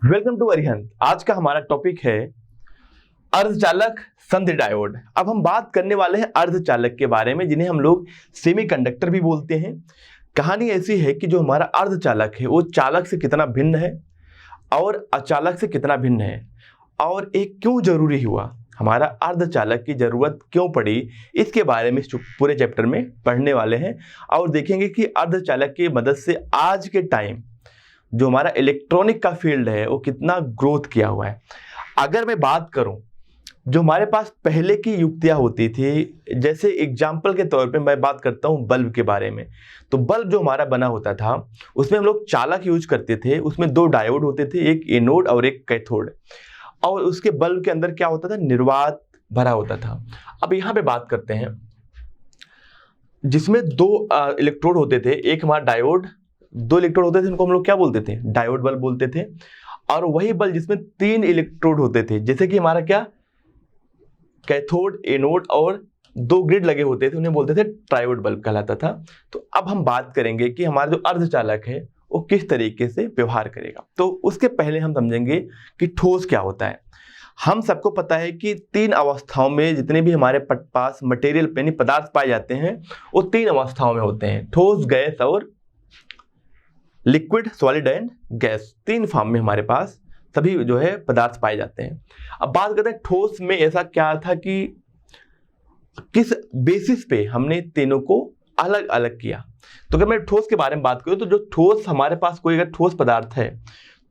Welcome to Arihant. आज का हमारा टॉपिक है अर्धचालक संधि डायोड। अब हम बात करने वाले हैं अर्धचालक के बारे में, जिन्हें हम लोग सेमीकंडक्टर भी बोलते हैं। कहानी ऐसी है कि जो हमारा अर्धचालक है वो चालक से कितना भिन्न है और अचालक से कितना भिन्न है, और एक क्यों जरूरी हुआ, हमारा अर्धचालक की जरूरत क्यों पड़ी, इसके बारे में पूरे चैप्टर में पढ़ने वाले हैं। और देखेंगे कि अर्धचालक की मदद से आज के टाइम जो हमारा इलेक्ट्रॉनिक का फील्ड है वो कितना ग्रोथ किया हुआ है। अगर मैं बात करूं जो हमारे पास पहले की युक्तियां होती थी, जैसे एग्जाम्पल के तौर पे मैं बात करता हूं बल्ब के बारे में। तो बल्ब जो हमारा बना होता था उसमें हम लोग चालक यूज करते थे। उसमें दो डायोड होते थे, एक एनोड और एक कैथोड, और उसके बल्ब के अंदर क्या होता था, निर्वात भरा होता था। अब यहाँ पे बात करते हैं जिसमें दो इलेक्ट्रोड होते थे। एक हमारा डायोड, दो इलेक्ट्रोड होते थे, उनको हम लोग क्या बोलते थे, डायोड बल्ब बोलते थे। और वही बल्ब जिसमें तीन इलेक्ट्रोड होते थे, जैसे कि हमारा क्या कैथोड, एनोड और दो ग्रिड लगे होते थे, उन्हें बोलते थे ट्रायोड बल्ब कहलाता था। तो अब हम बात करेंगे कि हमारा जो अर्धचालक है वो किस तरीके से व्यवहार करेगा। तो उसके पहले हम समझेंगे कि ठोस क्या होता है। हम सबको पता है कि तीन अवस्थाओं में जितने भी हमारे पास मटेरियल यानी पदार्थ पाए जाते हैं वो तीन अवस्थाओं में होते हैं, ठोस, गैस और लिक्विड, सॉलिड एंड गैस। तीन फॉर्म में हमारे पास सभी जो है पदार्थ पाए जाते हैं। अब बात करते हैं ठोस में ऐसा क्या था कि किस बेसिस पे हमने तीनों को अलग अलग किया। तो अगर मैं ठोस के बारे में बात करूं तो जो ठोस हमारे पास कोई अगर ठोस पदार्थ है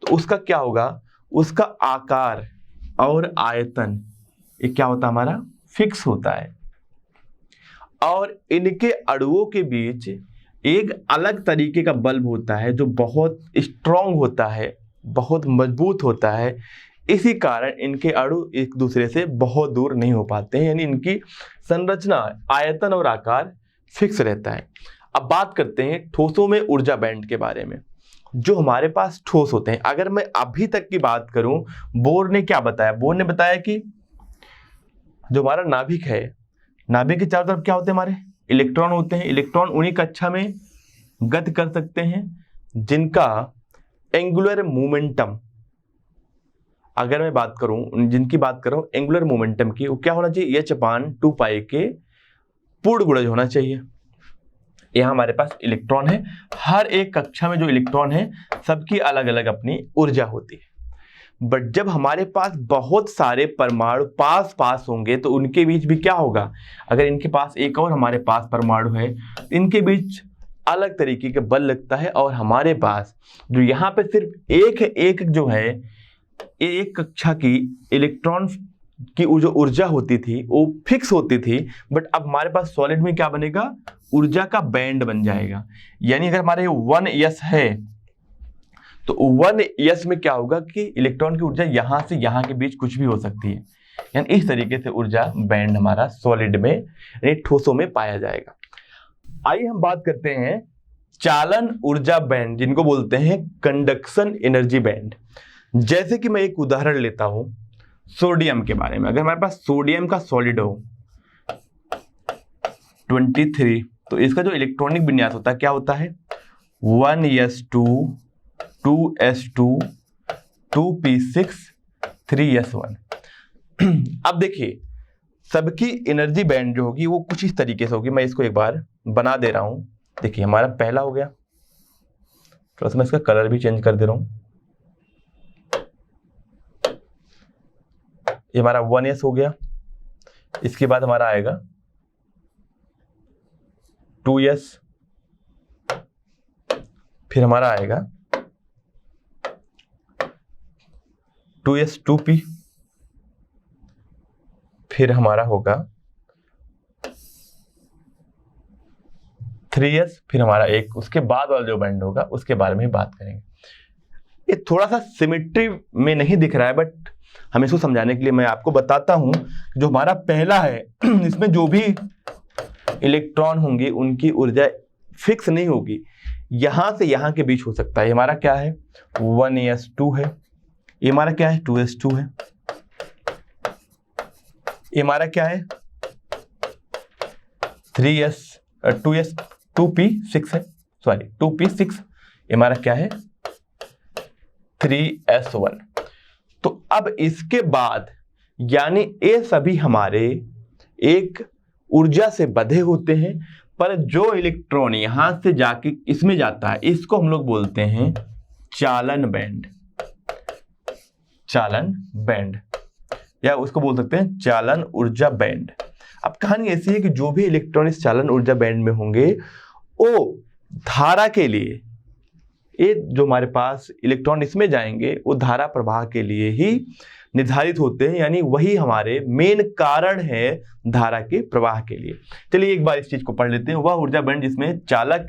तो उसका क्या होगा, उसका आकार और आयतन ये क्या होता है, हमारा फिक्स होता है। और इनके अणुओं के बीच एक अलग तरीके का बल्ब होता है जो बहुत स्ट्रॉन्ग होता है, बहुत मजबूत होता है। इसी कारण इनके अणु एक दूसरे से बहुत दूर नहीं हो पाते हैं, यानी इनकी संरचना, आयतन और आकार फिक्स रहता है। अब बात करते हैं ठोसों में ऊर्जा बैंड के बारे में। जो हमारे पास ठोस होते हैं, अगर मैं अभी तक की बात करूं, बोर ने क्या बताया, बोर ने बताया कि जो हमारा नाभिक है, नाभिक के चारों तरफ क्या होते हैं, हमारे इलेक्ट्रॉन होते हैं। इलेक्ट्रॉन उन्हीं कक्षा में गति कर सकते हैं जिनका एंगुलर मोमेंटम, अगर मैं बात करूं, जिनकी बात करूं एंगुलर मोमेंटम की, वो क्या होना चाहिए, h/2π के पूर्ण गुणज होना चाहिए। यहां हमारे पास इलेक्ट्रॉन है, हर एक कक्षा में जो इलेक्ट्रॉन है सबकी अलग अलग अपनी ऊर्जा होती है। बट जब हमारे पास बहुत सारे परमाणु पास पास होंगे तो उनके बीच भी क्या होगा, अगर इनके पास एक और हमारे पास परमाणु है, इनके बीच अलग तरीके के बल लगता है। और हमारे पास जो यहाँ पे सिर्फ एक एक जो है, एक कक्षा की इलेक्ट्रॉन की जो ऊर्जा होती थी वो फिक्स होती थी। बट अब हमारे पास सॉलिड में क्या बनेगा, ऊर्जा का बैंड बन जाएगा। यानी अगर हमारे 1s है तो 1s में क्या होगा कि इलेक्ट्रॉन की ऊर्जा यहां से यहां के बीच कुछ भी हो सकती है। यानी इस तरीके से ऊर्जा बैंड हमारा सॉलिड में यानी ठोसों में पाया जाएगा। आइए हम बात करते हैं चालन ऊर्जा बैंड, जिनको बोलते हैं कंडक्शन एनर्जी बैंड। जैसे कि मैं एक उदाहरण लेता हूं सोडियम के बारे में। अगर हमारे पास सोडियम का सॉलिड हो 23, तो इसका जो इलेक्ट्रॉनिक विन्यास होता है क्या होता है, 1s2 2s2 2p6 3s1। अब देखिए सबकी एनर्जी बैंड जो होगी वो कुछ इस तरीके से होगी। मैं इसको एक बार बना दे रहा हूं। देखिए हमारा पहला हो गया, थोड़ा सा मैं इसका कलर भी चेंज कर दे रहा हूं। ये हमारा 1s हो गया। इसके बाद हमारा आएगा 2s, फिर हमारा आएगा 2s 2p, फिर हमारा होगा 3s, फिर हमारा एक उसके बाद वाला जो बैंड होगा उसके बारे में बात करेंगे। ये थोड़ा सा सिमेट्री में नहीं दिख रहा है, बट हम इसको समझाने के लिए मैं आपको बताता हूं। जो हमारा पहला है इसमें जो भी इलेक्ट्रॉन होंगे उनकी ऊर्जा फिक्स नहीं होगी, यहां से यहां के बीच हो सकता है। हमारा क्या है 1s2 है, ये हमारा क्या है 2s2 है, ये हमारा क्या है 2s 2p6 है, सॉरी 2p6, ये हमारा क्या है 3s1। तो अब इसके बाद यानी ये सभी हमारे एक ऊर्जा से बंधे होते हैं, पर जो इलेक्ट्रॉन यहां से जाके इसमें जाता है इसको हम लोग बोलते हैं चालन बैंड। चालन बैंड या उसको बोल सकते हैं चालन ऊर्जा बैंड। अब कहानी ऐसी है कि जो भी इलेक्ट्रॉन इस चालन ऊर्जा बैंड में होंगे वो धारा के लिए, ये जो हमारे पास इलेक्ट्रॉन इसमें जाएंगे वो धारा प्रवाह के लिए ही निर्धारित होते हैं, यानी वही हमारे मेन कारण है धारा के प्रवाह के लिए। चलिए एक बार इस चीज को पढ़ लेते हैं। वह ऊर्जा बैंड जिसमें चालक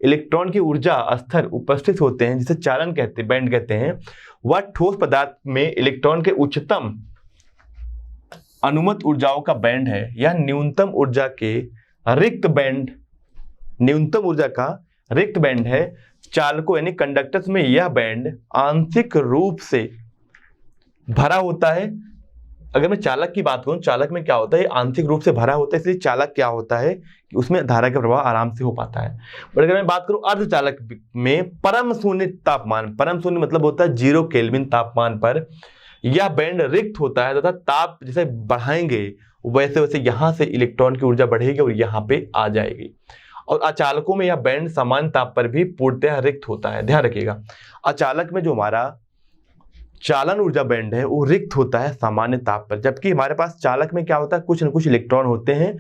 इलेक्ट्रॉन की ऊर्जा स्तर उपस्थित होते हैं, जिसे चालन कहते बैंड कहते हैं, वह ठोस पदार्थ में इलेक्ट्रॉन के उच्चतम अनुमत ऊर्जाओं का बैंड है या न्यूनतम ऊर्जा के रिक्त बैंड, न्यूनतम ऊर्जा का रिक्त बैंड है। चालकों यानी कंडक्टर्स में यह बैंड आंशिक रूप से भरा होता है। अगर मैं चालक की बात करूं, चालक में क्या होता है, आंशिक रूप से भरा होता है, इसलिए चालक क्या होता है कि उसमें धारा का प्रवाह आराम से हो पाता है। पर अगर मैं बात करूं अर्धचालक में, परम शून्य तापमान, परम शून्य मतलब होता है 0 केल्विन तापमान पर यह बैंड रिक्त होता है तथा ताप जैसे बढ़ाएंगे वैसे वैसे यहां से इलेक्ट्रॉन की ऊर्जा बढ़ेगी और यहाँ पे आ जाएगी। और अचालकों में यह बैंड समान ताप पर भी पूर्णतः रिक्त होता है। ध्यान रखिएगा, अचालक में जो हमारा चालन ऊर्जा बैंड है वो रिक्त होता है सामान्य ताप पर, जबकि हमारे पास चालक में क्या होता है, कुछ न कुछ इलेक्ट्रॉन होते हैं।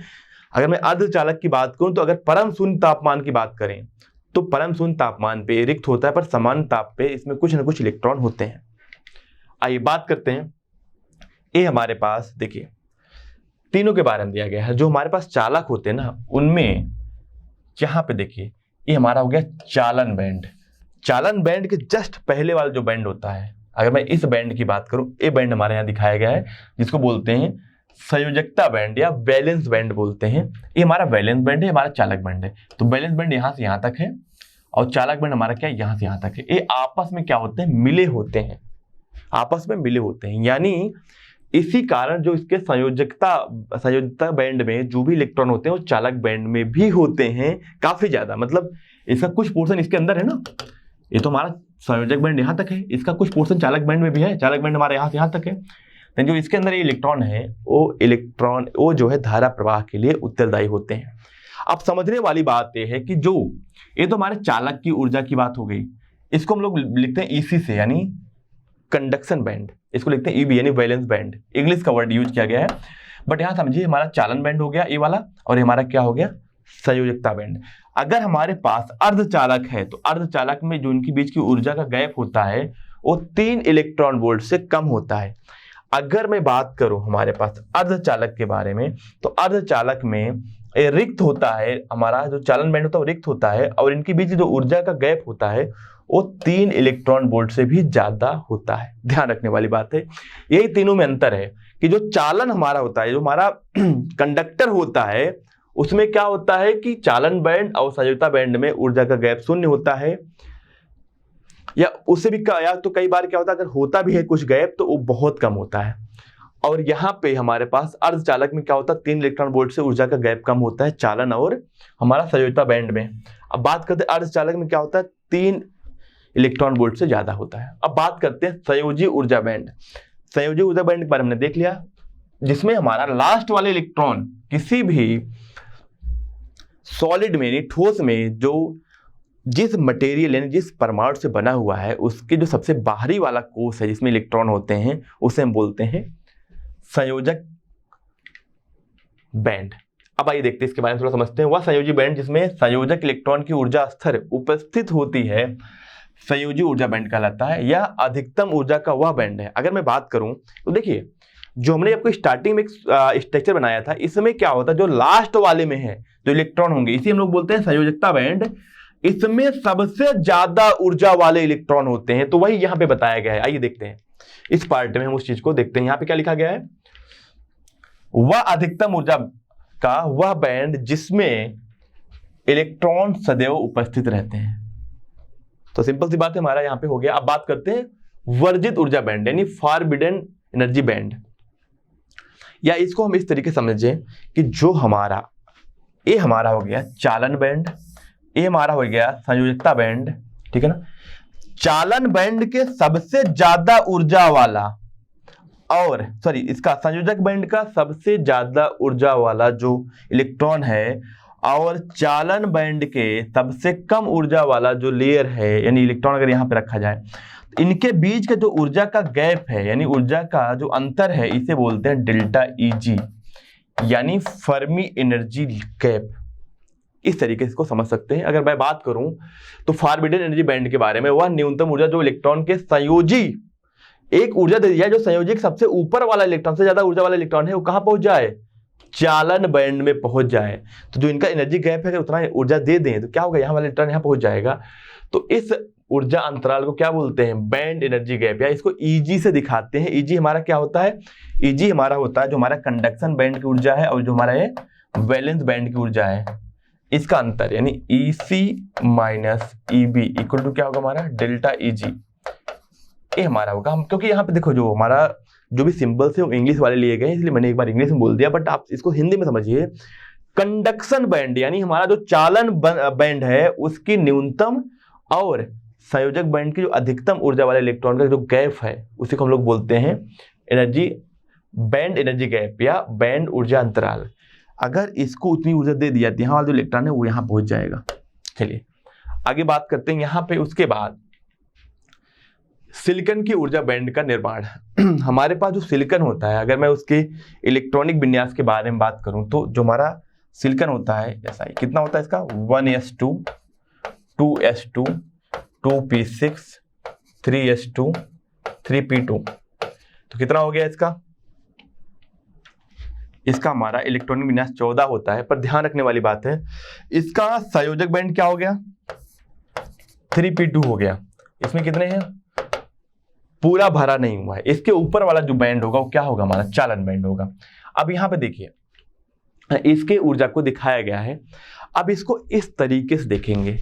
अगर मैं अर्धचालक की बात करूं तो अगर परम शून्य तापमान की बात करें तो परम शून्य तापमान पे रिक्त होता है, पर सामान्य ताप पे इसमें कुछ न कुछ इलेक्ट्रॉन होते हैं। आइए बात करते हैं, ये हमारे पास देखिए तीनों के बारे में दिया गया है। जो हमारे पास चालक होते हैं ना, उनमें यहाँ पे देखिए ये हमारा हो गया चालन बैंड। चालन बैंड के जस्ट पहले वाला जो बैंड होता है, अगर मैं इस बैंड की बात करूं, ये बैंड हमारे यहाँ दिखाया गया है जिसको बोलते हैं संयोजकता बैंड या बैलेंस बैंड बोलते हैं। ये हमारा बैलेंस बैंड है, हमारा चालक बैंड है। तो बैलेंस बैंड यहाँ से यहाँ तक है और चालक बैंड हमारा क्या यहाँ से यहाँ तक है। ये आपस में क्या होते हैं, मिले होते हैं, आपस में मिले होते हैं। यानी इसी कारण जो इसके संयोजकता बैंड में जो भी इलेक्ट्रॉन होते हैं वो चालक बैंड में भी होते हैं काफी ज्यादा। मतलब इसका कुछ पोर्शन इसके अंदर है ना, ये तो हमारा संयोजक बैंड यहाँ तक है, इसका कुछ पोर्शन चालक बैंड में भी है, चालक बैंड हमारा यहाँ से यहाँ तक है। लेकिन जो इसके अंदर ये इलेक्ट्रॉन है वो जो है धारा प्रवाह के लिए उत्तरदायी होते हैं। अब समझने वाली बात यह है कि जो ये तो हमारे चालक की ऊर्जा की बात हो गई, इसको हम लोग लिखते हैं ईसी से, यानी कंडक्शन बैंड, इसको लिखते हैं ईबी यानी वैलेंस बैंड, इंग्लिश का वर्ड यूज किया गया है। बट यहाँ समझिए हमारा चालन बैंड हो गया ये वाला, और ये हमारा क्या हो गया, संयोजकता बैंड। अगर हमारे पास अर्धचालक है तो अर्धचालक में जो उनके बीच की ऊर्जा का गैप होता है वो 3 इलेक्ट्रॉन वोल्ट से कम होता है। अगर मैं बात करूं हमारे पास अर्धचालक के बारे में, तो अर्धचालक में रिक्त होता है, हमारा जो चालन बैंड होता है वो रिक्त होता है, और इनके बीच जो ऊर्जा का गैप होता है वो 3 इलेक्ट्रॉन वोल्ट से भी ज्यादा होता है। ध्यान रखने वाली बात है, यही तीनों में अंतर है कि जो चालन हमारा होता है, जो हमारा कंडक्टर होता है, उसमें क्या होता है कि चालन बैंड और संयोजकता बैंड में ऊर्जा का गैप 0 होता है, या उससे भी या तो कई बार क्या होता है अगर होता भी है कुछ गैप तो वो बहुत कम होता है। और यहाँ पे हमारे पास अर्धचालक में क्या होता है, 3 इलेक्ट्रॉन वोल्ट से ऊर्जा का गैप कम होता है चालन और हमारा संयोजकता बैंड में। अब बात करते हैं अर्धचालक में क्या होता है, 3 इलेक्ट्रॉन वोल्ट से ज्यादा होता है। अब बात करते हैं संयोजी ऊर्जा बैंड। संयोजी ऊर्जा बैंड के बारे में हमने देख लिया, जिसमें हमारा लास्ट वाले इलेक्ट्रॉन किसी भी सॉलिड में, ठोस में, जो जिस मटेरियल यानी जिस परमाणु से बना हुआ है उसके जो सबसे बाहरी वाला कोष है जिसमें इलेक्ट्रॉन होते हैं उसे हम बोलते हैं संयोजक बैंड। अब आइए देखते हैं इसके बारे में थोड़ा समझते हैं। वह संयोजी बैंड जिसमें संयोजक इलेक्ट्रॉन की ऊर्जा स्तर उपस्थित होती है संयोजी ऊर्जा बैंड कहलाता है। यह अधिकतम ऊर्जा का वह बैंड है। अगर मैं बात करूं तो देखिए जो हमने आपको स्टार्टिंग में एक स्ट्रक्चर बनाया था, इसमें क्या होता है, जो लास्ट वाले में है जो इलेक्ट्रॉन होंगे इसी हम लोग बोलते हैं संयोजकता बैंड। इसमें सबसे ज्यादा ऊर्जा वाले इलेक्ट्रॉन होते हैं, तो वही यहां पे बताया गया है। आइए देखते हैं इस पार्ट में हम उस चीज को देखते हैं। यहां पे क्या लिखा गया है, वह अधिकतम ऊर्जा का वह बैंड जिसमें इलेक्ट्रॉन सदैव उपस्थित रहते हैं। तो सिंपल सी बात है, हमारा यहां पे हो गया। अब बात करते हैं वर्जित ऊर्जा बैंड यानी फॉरबिडन एनर्जी बैंड, या इसको हम इस तरीके समझें कि जो हमारा ये हमारा हो गया चालन बैंड, ये हमारा हो गया संयोजकता बैंड, ठीक है ना। चालन बैंड के सबसे ज्यादा ऊर्जा वाला और इसका संयोजक बैंड का सबसे ज्यादा ऊर्जा वाला जो इलेक्ट्रॉन है और चालन बैंड के सबसे कम ऊर्जा वाला जो लेयर है, यानी इलेक्ट्रॉन अगर यहां पे रखा जाए, इनके बीच का जो ऊर्जा का गैप है, यानी ऊर्जा का जो अंतर है, इसे बोलते हैं डेल्टा Eg, यानी फर्मी एनर्जी गैप। इस तरीके से इसको समझ सकते हैं। अगर मैं बात करूं तो फॉरबिडन एनर्जी बैंड के बारे में, वह न्यूनतम ऊर्जा जो इलेक्ट्रॉन के संयोजी एक ऊर्जा दे दिया, जो संयोजी सबसे ऊपर वाला इलेक्ट्रॉन से ज्यादा ऊर्जा वाला इलेक्ट्रॉन है, वो कहां पहुंच जाए, चालन बैंड में पहुंच जाए। तो जो इनका एनर्जी गैप है, अगर उतना ऊर्जा दे दें तो क्या होगा, यहाँ वाला इलेक्ट्रॉन यहाँ पहुंच जाएगा। तो इस ऊर्जा अंतराल को क्या बोलते हैं, बैंड एनर्जी गैप, या इसको Eg से दिखाते हैं। Eg हमारा क्या होता है, Eg हमारा होता है जो हमारा कंडक्शन बैंड की ऊर्जा है और जो हमारा ये वैलेंस बैंड की ऊर्जा है, इसका अंतर, यानी Ec माइनस Eb इक्वल टू क्या होगा हमारा डेल्टा Eg। ये हमारा होगा। हम क्योंकि यहाँ पे देखो जो हमारा जो भी सिंबल्स है वो इंग्लिश वाले लिए गए, इसलिए मैंने एक बार इंग्लिश में बोल दिया, बट आप इसको हिंदी में समझिए। कंडक्शन बैंड यानी हमारा जो चालन बैंड है उसकी न्यूनतम और संयोजक बैंड की जो अधिकतम ऊर्जा वाले इलेक्ट्रॉन का जो गैप है, उसी को हम लोग बोलते हैं एनर्जी बैंड एनर्जी गैप या बैंड ऊर्जा अंतराल। अगर इसको उतनी ऊर्जा दे दी जाती है, यहाँ वाला जो इलेक्ट्रॉन है वो यहाँ पहुंच जाएगा। चलिए आगे बात करते हैं यहाँ पे। उसके बाद सिलिकॉन की ऊर्जा बैंड का निर्माण। हमारे पास जो सिलिकॉन होता है, अगर मैं उसके इलेक्ट्रॉनिक विन्यास के बारे में बात करूं तो जो हमारा सिलिकॉन होता है ऐसा ही, कितना होता है इसका 1s2 2s2 2p6 3s2 3p2, तो कितना हो गया इसका हमारा इलेक्ट्रॉनिक विन्यास 14 होता है। पर ध्यान रखने वाली बात है, इसका संयोजक बैंड क्या हो गया 3p2 हो गया। इसमें कितने हैं, पूरा भरा नहीं हुआ है। इसके ऊपर वाला जो बैंड होगा वो क्या होगा, हमारा चालन बैंड होगा। अब यहां पे देखिए इसके ऊर्जा को दिखाया गया है। अब इसको इस तरीके से देखेंगे,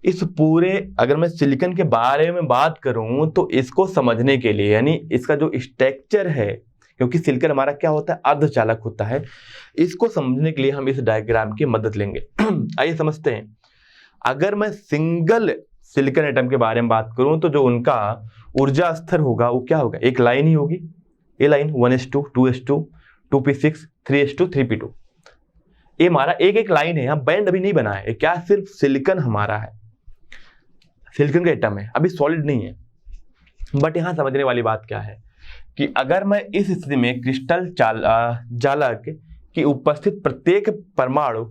इस पूरे, अगर मैं सिलिकॉन के बारे में बात करूं तो इसको समझने के लिए, यानी इसका जो स्ट्रक्चर है, क्योंकि सिलिकॉन हमारा क्या होता है अर्धचालक होता है, इसको समझने के लिए हम इस डायग्राम की मदद लेंगे। आइए समझते हैं। अगर मैं सिंगल सिलिकॉन एटम के बारे में बात करूं तो जो उनका ऊर्जा स्तर होगा वो क्या होगा, एक लाइन ही होगी, ये line 1s2 2s2 2p6 3s2 3p2, ये हमारा एक एक लाइन है। यहाँ बैंड अभी नहीं बना है, क्या सिर्फ सिलिकॉन हमारा है, सिलिकॉन का एटम है, अभी सॉलिड नहीं है। बट यहाँ समझने वाली बात क्या है कि अगर मैं इस स्थिति में क्रिस्टल जालक की उपस्थित प्रत्येक परमाणु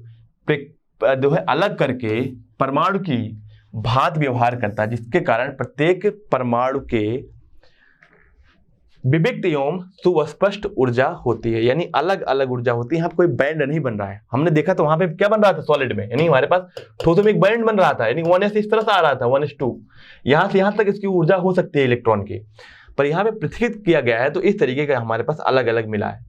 जो है अलग करके परमाणु की भांति व्यवहार करता है, जिसके कारण प्रत्येक परमाणु के विविक्त एवं सुस्पष्ट ऊर्जा होती है, यानी अलग अलग ऊर्जा होती है। यहाँ कोई बैंड नहीं बन रहा है। हमने देखा तो वहां पे क्या बन रहा था सॉलिड में, यानी हमारे पास ठोसों में एक बैंड बन रहा था, यानी 1s इस तरह से आ रहा था 1s2, यहां से यहां तक इसकी ऊर्जा हो सकती है इलेक्ट्रॉन की। पर यहाँ पे पृथक किया गया है तो इस तरीके का हमारे पास अलग अलग मिला है।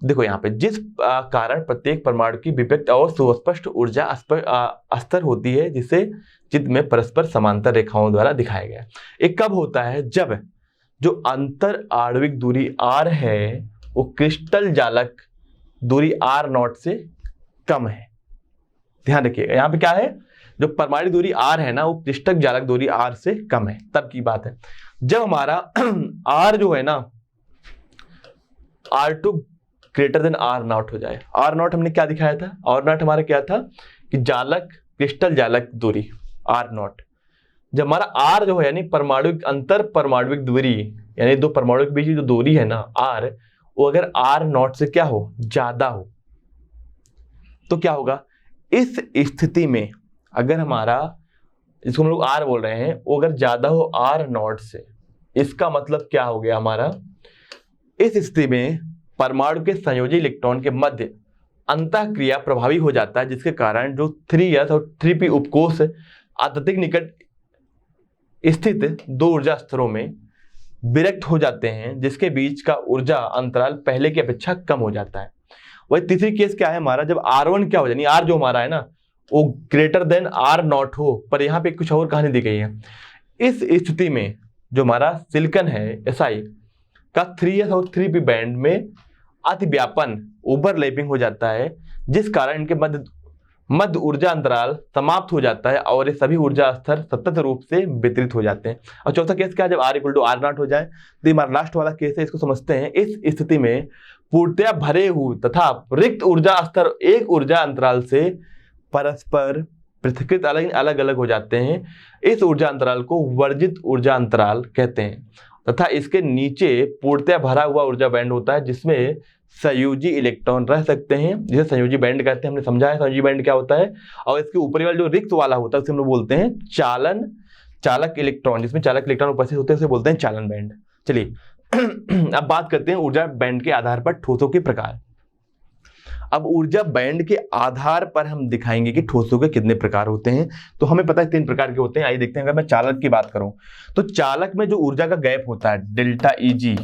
देखो यहाँ पे जिस कारण प्रत्येक परमाणु की विविक्त और सुस्पष्ट ऊर्जा स्तर होती है, जिसे चित्र में परस्पर समांतर रेखाओं द्वारा दिखाया गया। एक कब होता है, जब जो अंतर आणविक दूरी r है वो क्रिस्टल जालक दूरी r0 से कम है। ध्यान रखिएगा यहाँ पे क्या है, जो परमाणु दूरी r है ना वो क्रिस्टल जालक दूरी r से कम है, तब की बात है। जब हमारा r जो है ना r2 ग्रेटर देन r0 हो जाए। r0 हमने क्या दिखाया था, r0 हमारा क्या था कि जालक क्रिस्टल जालक दूरी r0। जब हमारा r जो है यानी परमाणुक अंतर परमाणुक दूरी, यानी दो परमाणु के बीच की जो दूरी है ना r, वो अगर r0 से क्या हो ज्यादा हो तो क्या होगा, इस स्थिति में अगर हमारा, जिसको हम लोग r बोल रहे हैं, वो अगर ज्यादा हो r0 से, इसका मतलब क्या हो गया हमारा, इस स्थिति में परमाणु के संयोजी इलेक्ट्रॉन के मध्य अंतःक्रिया प्रभावी हो जाता है, जिसके कारण जो 3s और 3p उपकोष अत्यधिक निकट स्थित दो ऊर्जा स्तरों में विरक्त हो जाते हैं, जिसके बीच का ऊर्जा अंतराल पहले की अपेक्षा कम हो जाता है। वही तीसरी केस क्या है हमारा, जब R1 क्या हो जाए, R जो हमारा है ना वो ग्रेटर देन R0 हो, पर यहाँ पे कुछ और कहानी दी गई है। इस स्थिति में जो हमारा सिलिकॉन है Si का 3s और 3p बैंड में अतिव्यापन ओवरलैपिंग हो जाता है, जिस कारण इनके मध्य ऊर्जा अंतराल समाप्त हो जाता है और ये सभी ऊर्जा स्तर सतत रूप से वितरित हो जाते हैं। और चौथा केस क्या है, जब R इक्वल टू R0 हो जाए। तो ये हमारा लास्ट वाला केस है, इसको समझते हैं। इस स्थिति में पूर्णतया भरे हुए तथा रिक्त ऊर्जा स्तर एक ऊर्जा अंतराल से परस्पर पृथक्कृत अलग अलग हो जाते हैं। इस ऊर्जा अंतराल को वर्जित ऊर्जा अंतराल कहते हैं तथा इसके नीचे पूर्णतया भरा हुआ ऊर्जा बैंड होता है जिसमें संयोजी इलेक्ट्रॉन रह सकते हैं, जिसे संयोजी बैंड कहते हैं। हमने समझा है संयोजी बैंड क्या होता है। और इसके ऊपरी वाला जो रिक्त वाला होता है उसे हम लोग बोलते हैं चालक इलेक्ट्रॉन, जिसमें चालक इलेक्ट्रॉन उपस्थित होते हैं उसे बोलते हैं चालन बैंड। चलिए अब बात करते हैं ऊर्जा बैंड के आधार पर ठोसों के प्रकार। अब ऊर्जा बैंड के आधार पर हम दिखाएंगे कि ठोसों के कितने प्रकार होते हैं। तो हमें पता है 3 प्रकार के होते हैं। आइए देखते हैं। अगर मैं चालक की बात करूं तो चालक में जो ऊर्जा का गैप होता है डेल्टा Eg,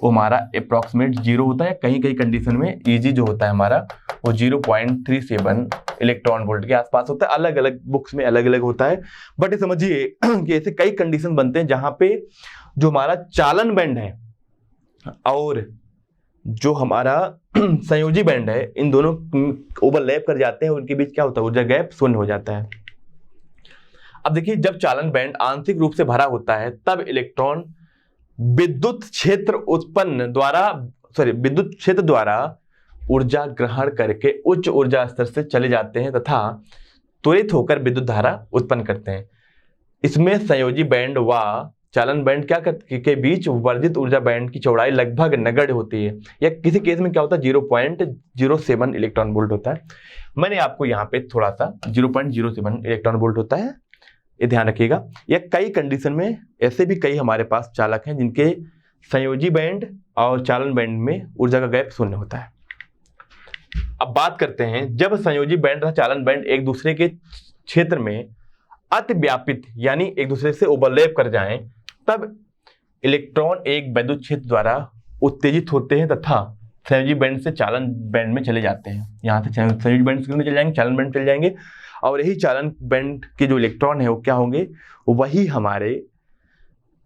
वो हमारा अप्रॉक्सीमेट 0 होता है। कहीं कहीं कंडीशन में Eg जो होता है हमारा वो 0.37 इलेक्ट्रॉन वोल्ट के आसपास होता है। अलग अलग बुक्स में अलग अलग होता है, बट ये समझिए कि ऐसे कई कंडीशन बनते हैं जहां पे जो हमारा चालन बैंड है और जो हमारा संयोजी बैंड है, इन दोनों ओवरलैप कर जाते हैं। उनके बीच क्या होता है, ऊर्जा गैप शून्य हो जाता है। अब देखिए, जब चालन बैंड आंशिक रूप से भरा होता है तब इलेक्ट्रॉन विद्युत क्षेत्र द्वारा ऊर्जा ग्रहण करके उच्च ऊर्जा स्तर से चले जाते हैं तथा त्वरित होकर विद्युत धारा उत्पन्न करते हैं। इसमें संयोजी बैंड व चालन बैंड के बीच वर्जित ऊर्जा बैंड की चौड़ाई लगभग नगण्य होती है, या किसी केस में क्या होता है 0.07 इलेक्ट्रॉन वोल्ट होता है। मैंने आपको यहाँ पे थोड़ा सा 0.07 इलेक्ट्रॉन वोल्ट होता है, ये ध्यान रखिएगा। या कई कंडीशन में ऐसे भी कई हमारे पास चालक हैं जिनके संयोजी बैंड और चालन बैंड में ऊर्जा का गैप शून्य होता है। अब बात करते हैं, जब संयोजी बैंड तथा चालन बैंड एक दूसरे के क्षेत्र में अतिव्यापित यानी एक दूसरे से ओवरलैप कर जाएं, तब इलेक्ट्रॉन एक विद्युत क्षेत्र द्वारा उत्तेजित होते हैं तथा संयोजी बैंड से चालन बैंड में चले जाते हैं। यहाँ से संयोजी बैंड से चले जाएंगे, चालन बैंड चले जाएंगे, और यही चालन बैंड के जो इलेक्ट्रॉन है वो क्या होंगे, वही हमारे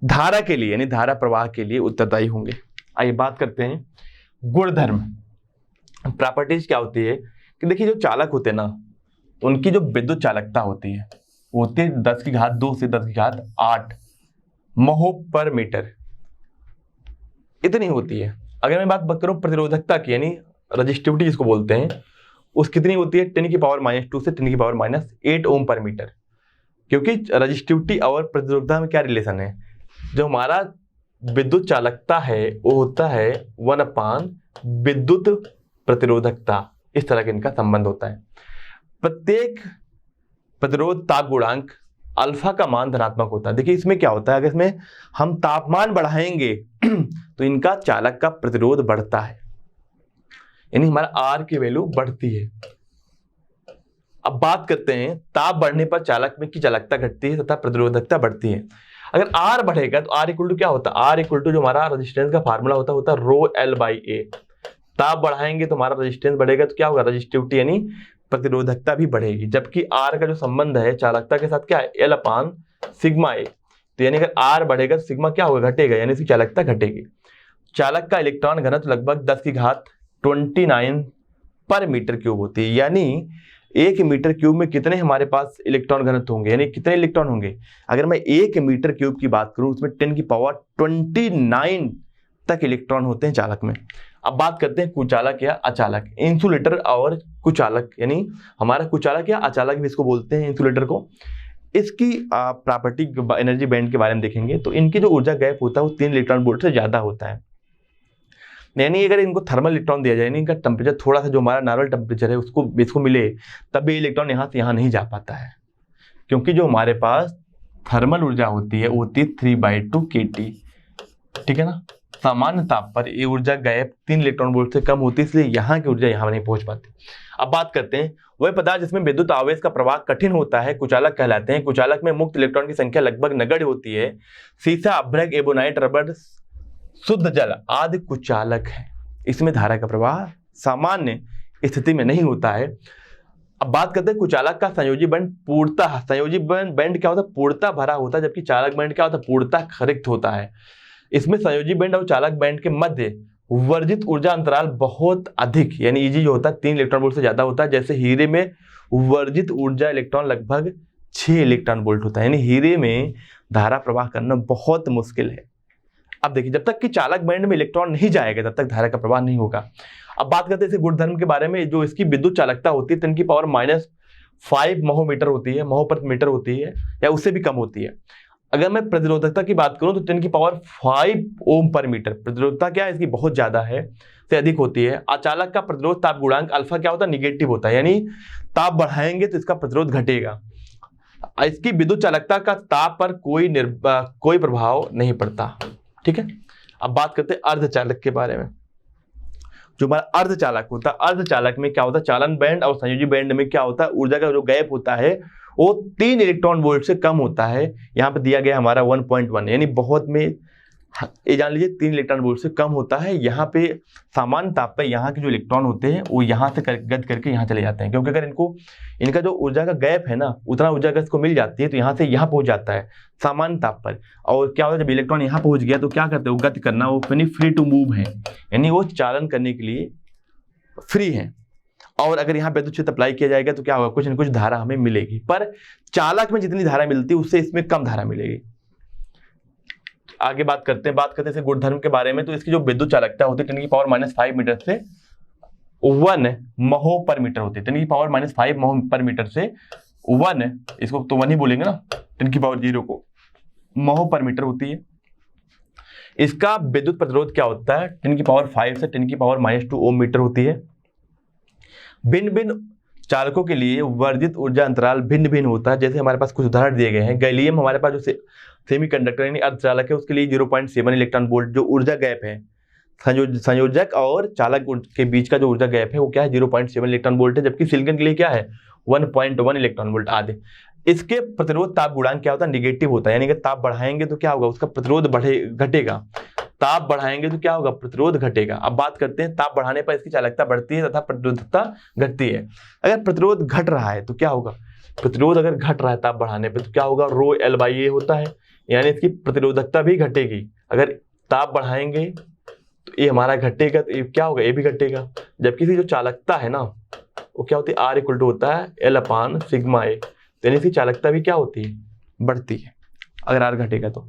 धारा के लिए यानी धारा प्रवाह के लिए उत्तरदायी होंगे। आइए बात करते हैं गुणधर्म, प्रॉपर्टीज क्या होती है। कि देखिए, जो चालक होते हैं ना, उनकी जो विद्युत चालकता होती है वो होती है 10⁻2 से 10⁸8 महो पर मीटर, इतनी होती है। अगर मैं बात करूं प्रतिरोधकता की यानी रजिस्टिविटी जिसको बोलते हैं, उस कितनी होती है 10⁻2 से 10⁻8 ओम पर मीटर। क्योंकि रजिस्टिविटी और प्रतिरोधकता में क्या रिलेशन है, जो हमारा विद्युत चालकता है वो होता है 1/, विद्युत प्रतिरोधकता, इस तरह का इनका संबंध होता है। प्रत्येक प्रतिरोध ताप गुणांक अल्फा का मान धनात्मक होता है। देखिए, इसमें क्या होता है, अगर इसमें हम तापमान बढ़ाएंगे तो इनका चालक का प्रतिरोध बढ़ता है, यानी हमारा आर की वैल्यू बढ़ती है। अब बात करते हैं, ताप बढ़ने पर चालक में की चालकता घटती है तथा प्रतिरोधकता बढ़ती है। अगर आर बढ़ेगा तो आर इक्वल टू क्या होता है, आर इक्वल टू जो हमारा रेजिस्टेंस का फार्मूला होता है ρL/A। ताप बढ़ाएंगे तो हमारा रेजिस्टेंस बढ़ेगा तो क्या होगा, रजिस्टिविटी यानी प्रतिरोधकता भी बढ़ेगी। जबकि आर का जो संबंध है चालकता के साथ क्या है, L/σA। तो यानी अगर आर बढ़ेगा तो सिग्मा क्या होगा, घटेगा, यानी इसकी चालकता घटेगी। चालक का इलेक्ट्रॉन घनत्व लगभग 10⁻29 पर मीटर क्यूब होती है, यानी 1 मीटर क्यूब में कितने हमारे पास इलेक्ट्रॉन घनत्व होंगे, यानी कितने इलेक्ट्रॉन होंगे। अगर मैं 1 मीटर क्यूब की बात करूं उसमें 10⁻29 तक इलेक्ट्रॉन होते हैं चालक में। अब बात करते हैं कुचालक या अचालक, इंसुलेटर और कुचालक, यानी हमारा कुचालक या अचालक भी इसको बोलते हैं इंसुलेटर को। इसकी प्रॉपर्टी एनर्जी बैंड के बारे में देखेंगे तो इनकी जो ऊर्जा गैप होता है वो 3 इलेक्ट्रॉन वोल्ट से ज्यादा होता है। यानी अगर इनको थर्मल इलेक्ट्रॉन दिया जाए, यानी इनका टेम्परेचर थोड़ा सा जो हमारा नॉर्मल टेम्परेचर है इसको मिले, तब भी इलेक्ट्रॉन यहाँ से यहाँ नहीं जा पाता है। क्योंकि जो हमारे पास थर्मल ऊर्जा होती है वो होती है 3/2 kT, ठीक है ना। सामान्य ताप पर ये ऊर्जा गैप 3 इलेक्ट्रॉन वोल्ट से कम होती है, इसलिए यहाँ की ऊर्जा यहाँ नहीं पहुंच पाती। अब बात करते हैं वह पदार्थ जिसमें विद्युत आवेश का प्रवाह कठिन होता है, कुचालक कहलाते हैं। कुचालक में मुक्त इलेक्ट्रॉन की संख्या लगभग नगण्य होती है। सीसा, अभ्रक, एबोनाइट, रबड़, शुद्ध जल आदि कुचालक है। इसमें धारा का प्रवाह सामान्य स्थिति में नहीं होता है। अब बात करते हैं कुचालक का संयोजी बैंड पूर्णतः, संयोजी बैंड क्या होता है, पूर्णतः भरा होता है, जबकि चालक बैंड क्या होता है, पूर्णतः रिक्त होता है। इसमें संयोजी बैंड और चालक बैंड के मध्य वर्जित ऊर्जा अंतराल बहुत अधिक यानी Eg जो होता है 3 इलेक्ट्रॉन वोल्ट से ज्यादा होता है। जैसे हीरे में वर्जित ऊर्जा इलेक्ट्रॉन लगभग 6 इलेक्ट्रॉन वोल्ट होता है, यानी हीरे में धारा प्रवाह करना बहुत मुश्किल है। अब देखिए, जब तक कि चालक बैंड में इलेक्ट्रॉन नहीं जाएगा तब तक धारा का प्रवाह नहीं होगा। अब बात करते हैं इसे गुणधर्म के बारे में। जो इसकी विद्युत चालकता होती है 10⁻⁵ महो होती है, महो प्रति मीटर होती है, या उससे भी कम होती है। अगर मैं प्रतिरोधकता की बात करूं तो 10⁵ ओम पर मीटर। प्रतिरोधकता क्या है इसकी, बहुत ज्यादा है, से अधिक होती है। अचालक का प्रतिरोध ताप गुणांक अल्फा क्या होता है, निगेटिव होता है, यानी ताप बढ़ाएंगे तो इसका प्रतिरोध घटेगा। इसकी विद्युत चालकता का ताप पर कोई प्रभाव नहीं पड़ता। ठीक है, अब बात करते हैं अर्धचालक के बारे में। जो हमारा अर्धचालक होता है, अर्धचालक में क्या होता है, चालन बैंड और संयोजी बैंड में क्या होता है, ऊर्जा का जो गैप होता है वो 3 इलेक्ट्रॉन वोल्ट से कम होता है। यहाँ पे दिया गया हमारा 1.1, यानी बहुत में ये जान लीजिए 3 इलेक्ट्रॉन वोल्ट से कम होता है। यहाँ पे सामान्य ताप पे यहाँ के जो इलेक्ट्रॉन होते हैं वो यहाँ से गति करके यहाँ चले जाते हैं, क्योंकि अगर इनका जो ऊर्जा का गैप है ना, उतना ऊर्जा अगर इसको मिल जाती है तो यहाँ से यहाँ पहुँच जाता है सामान्य ताप पर। और क्या होता है, जब इलेक्ट्रॉन यहाँ पहुँच गया तो क्या करते हैं, वो गति करना, वो यानी फ्री टू मूव है, यानी वो चालन करने के लिए फ्री है। और अगर यहाँ विद्युत क्षेत्र अप्लाई किया जाएगा तो क्या होगा, कुछ न कुछ धारा हमें मिलेगी, पर चालक में जितनी धारा मिलती है उससे इसमें कम धारा मिलेगी। आगे बात करते हैं गुणधर्म के बारे में। तो इसकी जो विद्युत चालकता होती है 10⁻⁵ मीटर से 1 महो पर मीटर होती है। 10⁻⁵ महो पर मीटर से 1, इसको तो 1 ही बोलेंगे ना, 10⁻0 को महो पर मीटर होती है। इसका विद्युत प्रतिरोध क्या होता है, 10⁵ से 10⁻⁻² ओम मीटर होती है। भिन्न भिन्न चालकों के लिए वर्जित ऊर्जा अंतराल भिन्न भिन्न होता है। जैसे हमारे पास कुछ उदाहरण दिए गए हैं। गैलियम हमारे पास जो सेमीकंडक्टर यानी अर्धचालक है उसके लिए 0.7 इलेक्ट्रॉन वोल्ट जो ऊर्जा गैप है, संयोजक और चालक के बीच का जो ऊर्जा गैप है वो क्या है, 0.7 इलेक्ट्रॉन वोल्ट है। जबकि सिलिकॉन के लिए क्या है, 1.1 इलेक्ट्रॉन वोल्ट आदि। इसके प्रतिरोध ताप गुणांक क्या होता है, निगेटिव होता है, यानी कि ताप बढ़ाएंगे तो क्या होगा, उसका प्रतिरोध घटेगा। ताप बढ़ाएंगे तो क्या होगा, प्रतिरोध घटेगा। अब बात करते हैं ताप बढ़ाने पर इसकी चालकता बढ़ती है तथा प्रतिरोधकता घटती है। अगर प्रतिरोध घट रहा है तो क्या होगा, प्रतिरोध अगर घट रहा है ताप बढ़ाने पर तो क्या होगा, ρL/A होता है, यानी इसकी प्रतिरोधकता भी घटेगी। अगर ताप बढ़ाएंगे तो ये हमारा घटेगा, तो ये क्या होगा, ये भी घटेगा। जबकि इसकी जो चालकता है ना वो क्या होती है, R = होता है L/σA, यानी इसकी चालकता भी क्या होती है, बढ़ती है अगर R घटेगा तो।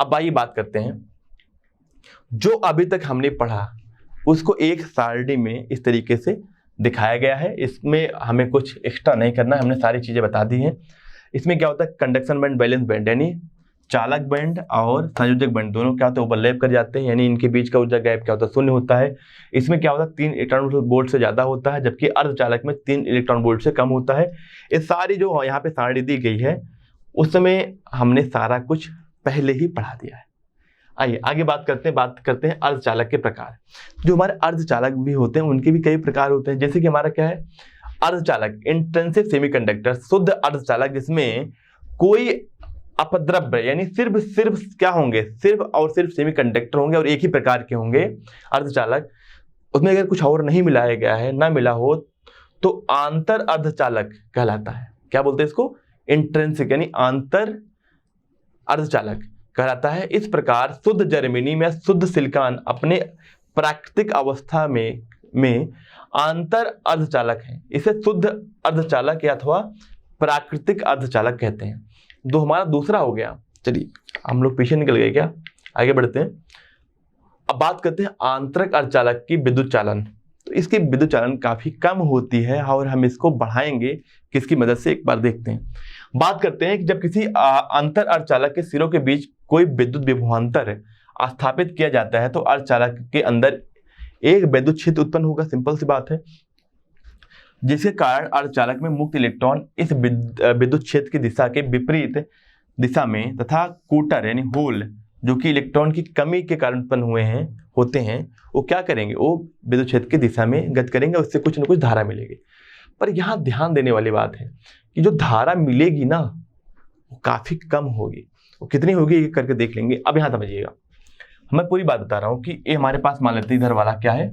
अब आइए बात करते हैं जो अभी तक हमने पढ़ा उसको एक सारणी में इस तरीके से दिखाया गया है। इसमें हमें कुछ एक्स्ट्रा नहीं करना है, हमने सारी चीजें बता दी हैं। इसमें क्या होता है, कंडक्शन बैंड, बैलेंस बैंड, यानी चालक बैंड और संयोजक बैंड दोनों क्या होते हैं, ओवरलैप कर जाते हैं, यानी इनके बीच का ऊर्जा गैप क्या होता है, 0 होता है। इसमें क्या होता है, 3 इलेक्ट्रॉन वोल्ट से ज्यादा होता है, जबकि अर्धचालक में 3 इलेक्ट्रॉन वोल्ट से कम होता है। ये सारी जो यहाँ पे सारणी दी गई है उस समय हमने सारा कुछ पहले ही पढ़ा दिया है। आइए आगे बात करते हैं अर्धचालक के प्रकार। जो हमारे अर्धचालक भी होते हैं उनके भी कई प्रकार होते हैं। जैसे कि हमारा क्या है, अर्धचालक इंट्रिंसिक सेमीकंडक्टर, शुद्ध अर्धचालक जिसमें कोई अपद्रव्य यानी सिर्फ क्या होंगे, सिर्फ और सिर्फ सेमीकंडक्टर होंगे और एक ही प्रकार के होंगे अर्धचालक। उसमें अगर कुछ और नहीं मिलाया गया है, ना मिला हो तो आंतर अर्धचालक कहलाता है। क्या बोलते हैं इसको, इंट्रिंसिक यानी आंतर अर्धचालक कहलाता है। इस प्रकार शुद्ध जर्मेनियम या शुद्ध सिलिकॉन अपने प्राकृतिक अवस्था में आंतर अर्धचालक है। इसे शुद्ध अर्धचालक या अथवा प्राकृतिक अर्धचालक कहते हैं। जो हमारा दूसरा हो गया, चलिए हम लोग पीछे निकल गए क्या, आगे बढ़ते हैं। अब बात करते हैं आंतरिक अर्धचालक की विद्युत चालन। तो इसकी विद्युत चालन काफी कम होती है और हम इसको बढ़ाएंगे किसकी मदद से, एक बार देखते हैं। बात करते हैं कि जब किसी अंतर अर्धचालक के सिरों के बीच कोई विद्युत विभवांतर स्थापित किया जाता है तो अर्धचालक के अंदर एक विद्युत क्षेत्र उत्पन्न होगा। सिंपल सी बात है, जिसके कारण अर्धचालक में मुक्त इलेक्ट्रॉन इस विद्युत क्षेत्र की दिशा के विपरीत दिशा में तथा कूटर यानी होल जो कि इलेक्ट्रॉन की कमी के कारण उत्पन्न होते हैं वो क्या करेंगे, वो विद्युत क्षेत्र की दिशा में गति करेंगे, उससे कुछ न कुछ धारा मिलेगी। पर यहाँ ध्यान देने वाली बात है कि जो धारा मिलेगी ना वो काफी कम होगी। वो कितनी होगी ये करके देख लेंगे। अब यहाँ समझिएगा, मैं पूरी बात बता रहा हूँ कि ये हमारे पास मान लेते इधर वाला क्या है,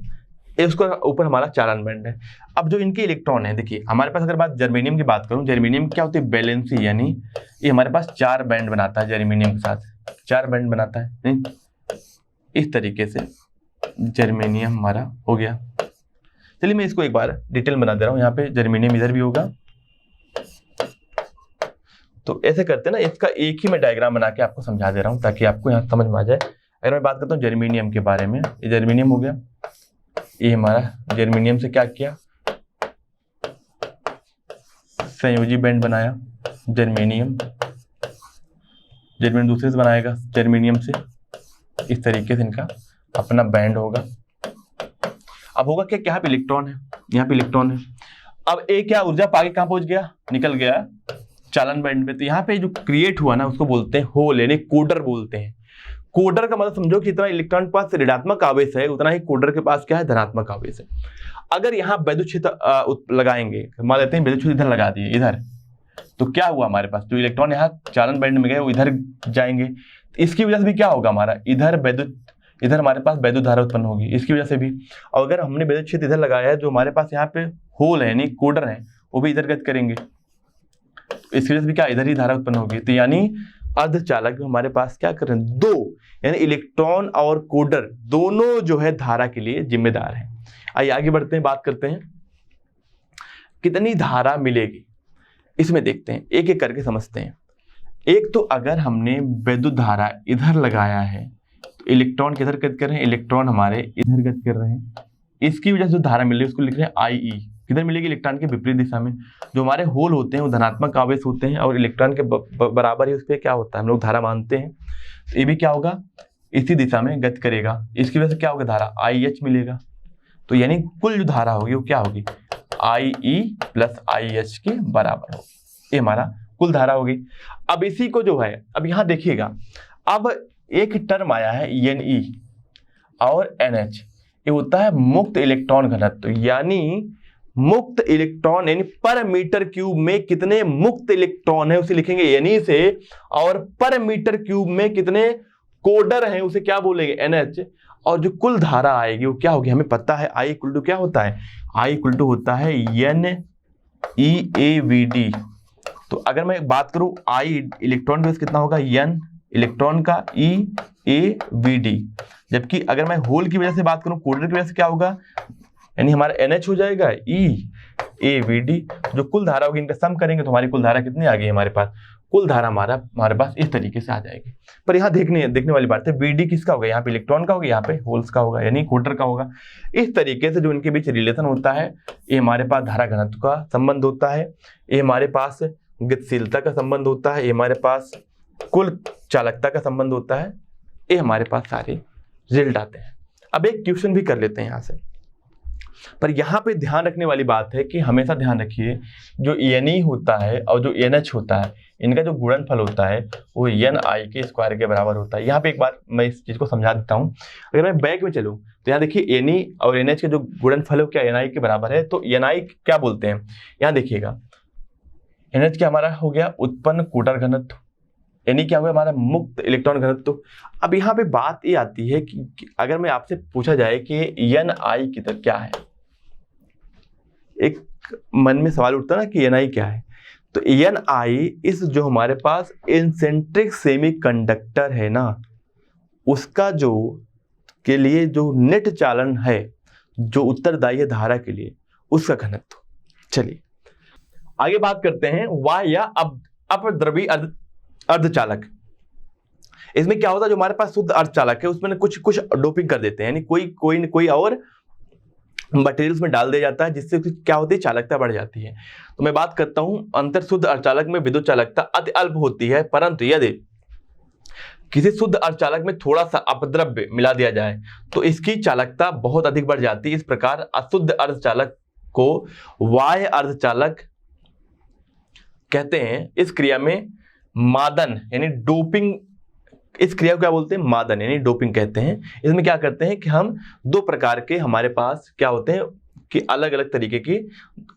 ये उसका ऊपर हमारा चालन बैंड है। अब जो इनके इलेक्ट्रॉन है, देखिए हमारे पास अगर बात जर्मेनियम की बात करूँ, जर्मेनियम क्या होती है, वैलेंसी, यानी ये हमारे पास 4 बैंड बनाता है, जर्मेनियम के साथ 4 बैंड बनाता है इस तरीके से। जर्मेनियम हमारा हो गया। चलिए मैं इसको एक बार डिटेल बना दे रहा हूँ। यहाँ पे जर्मेनियम इधर भी होगा, तो ऐसे करते हैं ना, इसका एक ही मैं डायग्राम बना के आपको समझा दे रहा हूँ ताकि आपको यहाँ समझ में आ जाए। अगर मैं बात करता हूँ जर्मेनियम के बारे में, ये जर्मेनियम हो गया, ये हमारा जर्मेनियम से क्या किया, संयोजी बैंड बनाया, जर्मेनियम दूसरे से बनाएगा जर्मेनियम से, इस तरीके से इनका अपना बैंड होगा। अब होगा क्या, यहाँ पे इलेक्ट्रॉन है, यहाँ पे इलेक्ट्रॉन है। अब एक क्या ऊर्जा पाके कहाँ पहुंच गया, निकल गया चालन बैंड पे। तो यहाँ पे जो क्रिएट हुआ ना उसको बोलते हैं होल, यानी कोडर बोलते हैं। कोडर का मतलब समझो कि इतना इलेक्ट्रॉन के पास ऋणात्मक आवेश है उतना ही कोडर के पास क्या है, धनात्मक आवेश है। अगर यहाँ वैद्युत क्षेत्र लगाएंगे, मान लेते हैं वैद्युत क्षेत्र इधर लगा दिए इधर, तो क्या हुआ हमारे पास, जो इलेक्ट्रॉन यहाँ चालन बैंड में गए वो इधर जाएंगे, इसकी वजह से भी क्या होगा हमारा, इधर हमारे पास वैद्युत धारा उत्पन्न होगी, इसकी वजह से भी। और अगर हमने वैद्युत क्षेत्र इधर लगाया है, जो हमारे पास यहाँ पे होल है यानी कोडर है, वो भी इधर गति करेंगे, इसकी वजह से भी क्या, इधर ही धारा उत्पन्न होगी। तो यानी अर्धचालक हमारे पास क्या कर रहे हैं, दो, यानी इलेक्ट्रॉन और कोडर दोनों जो है धारा के लिए जिम्मेदार है। आइए आगे बढ़ते हैं, बात करते हैं कितनी धारा मिलेगी, इसमें देखते हैं, एक एक करके समझते हैं। एक तो अगर हमने वैद्युत धारा इधर लगाया है तो इलेक्ट्रॉन किधर गति कर रहे हैं, इलेक्ट्रॉन हमारे इधर गति कर रहे हैं, इसकी वजह से जो धारा मिल रही है उसको लिख रहे हैं आई। किधर मिलेगी, इलेक्ट्रॉन के विपरीत दिशा में। जो हमारे होल होते हैं वो धनात्मक आवेश होते हैं और इलेक्ट्रॉन के बराबर ही उस पर क्या होता है, हम लोग धारा मानते हैं। तो ये भी क्या होगा, इसी दिशा में गति करेगा, इसकी वजह से क्या होगा, धारा IH मिलेगा। तो यानी कुल जो धारा होगी वो क्या होगी, IE प्लस IH के बराबर होगी, ये हमारा कुल धारा होगी। अब इसी को जो है, अब यहाँ देखिएगा, अब एक टर्म आया है Ne और NH, ये होता है मुक्त इलेक्ट्रॉन घनत्व, यानी मुक्त इलेक्ट्रॉन यानी पर मीटर क्यूब में कितने मुक्त इलेक्ट्रॉन है उसे लिखेंगे Ne से, और पर मीटर क्यूब में कितने कोडर हैं उसे क्या बोलेंगे, NH। और जो कुल धारा आएगी वो क्या होगी, हमें पता है I इक्वल टू क्या होता है, I इक्वल टू होता है NeAVD। तो अगर मैं बात करूं I इलेक्ट्रॉन का कितना होगा, N इलेक्ट्रॉन का EAVD, जबकि अगर मैं होल की वजह से बात करूं, कोडर की वजह से क्या होगा, यानी हमारा NH हो जाएगा EAVD। जो कुल धारा होगी इनका सम करेंगे तो हमारी कुल धारा कितनी आ गई हमारे पास, कुल धारा हमारे पास इस तरीके से आ जाएगी। पर यहाँ देखने वाली बात है, VD किसका होगा, यहाँ पे इलेक्ट्रॉन का होगा, यहाँ पे होल्स का होगा, यानी कोडर का होगा। इस तरीके से जो इनके बीच रिलेशन होता है, ये हमारे पास धारा घनत्व का संबंध होता है, ये हमारे पास गतिशीलता का संबंध होता है, ये हमारे पास कुल चालकता का संबंध होता है, ये हमारे पास सारे रिजल्ट आते हैं। अब एक क्वेश्चन भी कर लेते हैं यहाँ से, पर यहाँ पे ध्यान रखने वाली बात है कि हमेशा ध्यान रखिए जो Ne होता है और जो NH होता है, इनका जो गुणनफल होता है वो Ni के स्क्वायर के बराबर होता है। यहाँ पे एक बार मैं इस चीज को समझा देता हूँ। अगर मैं बैक में चलूँ तो यहाँ देखिए Ne और NH के जो गुणनफल है क्या Ni के बराबर है। तो Ni क्या बोलते हैं, यहाँ देखिएगा, NH क्या हमारा हो गया उत्पन्न कोडर घनत्व, Ne क्या हुआ हमारा मुक्त इलेक्ट्रॉन घनत्व। अब यहाँ पे बात ये आती है कि अगर मैं आपसे पूछा जाए कि Ni की तरह क्या है, एक मन में सवाल उठता है ना कि Ni क्या है। तो Ni इस जो हमारे पास इंसेंट्रिक सेमीकंडक्टर है ना, उसका जो के लिए जो नेट चालन है, जो उत्तरदायी है धारा के लिए, उसका घनत्व। चलिए आगे बात करते हैं वाह्य या अपद्रवी अर्धचालक। इसमें क्या होता है, जो हमारे पास शुद्ध अर्धचालक है उसमें कुछ डोपिंग कर देते हैं, यानी कोई और मटेरियल्स में डाल दिया जाता है, जिससे क्या होती है, चालकता बढ़ जाती है। तो मैं बात करता हूं अंतर शुद्ध अर्धचालक में विद्युत चालकता अति अल्प होती है, परंतु यदि किसी शुद्ध अर्धचालक में थोड़ा सा अपद्रव्य मिला दिया जाए तो इसकी चालकता बहुत अधिक बढ़ जाती है। इस प्रकार अशुद्ध अर्धचालक को वाह्य अर्धचालक कहते हैं। इस क्रिया में मादन यानी डोपिंग, इस क्रिया को क्या बोलते हैं, मादन यानी डोपिंग कहते हैं। इसमें क्या करते हैं कि हम दो प्रकार के हमारे पास क्या होते हैं कि अलग अलग तरीके की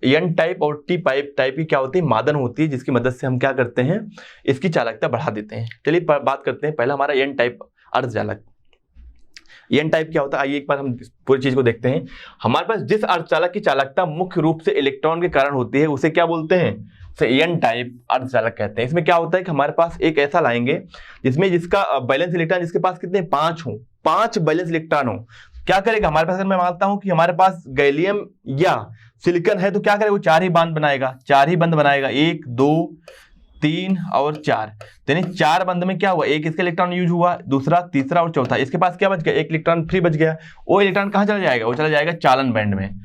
N टाइप और T टाइप की क्या होती है, मादन होती है, जिसकी मदद से हम क्या करते हैं, इसकी चालकता बढ़ा देते हैं। चलिए बात करते हैं पहला हमारा N टाइप अर्धचालक। N टाइप क्या होता है, आइए एक बार हम पूरी चीज को देखते हैं। हमारे पास जिस अर्धचालक की चालकता मुख्य रूप से इलेक्ट्रॉन के कारण होती है उसे क्या बोलते हैं, N टाइप अर्धचालक कहते हैं। इसमें क्या होता है कि हमारे पास एक ऐसा लाएंगे जिसमें जिसका बैलेंस इलेक्ट्रॉन जिसके पास कितने 5 हो, 5 बैलेंस इलेक्ट्रॉन हो, क्या करेगा हमारे पास, अगर मैं मानता हूं कि हमारे पास गैलियम या सिलिकॉन है तो क्या करेगा, वो 4 ही बंध बनाएगा, 4 ही बंध बनाएगा, 1 2 3 और 4। यानी 4 बंध में क्या हुआ, एक इसका इलेक्ट्रॉन यूज हुआ, दूसरा, तीसरा और चौथा, इसके पास क्या बच गया, एक इलेक्ट्रॉन फ्री बच गया। वो इलेक्ट्रॉन कहां चला जाएगा, वो चला जाएगा चालन बैंड में,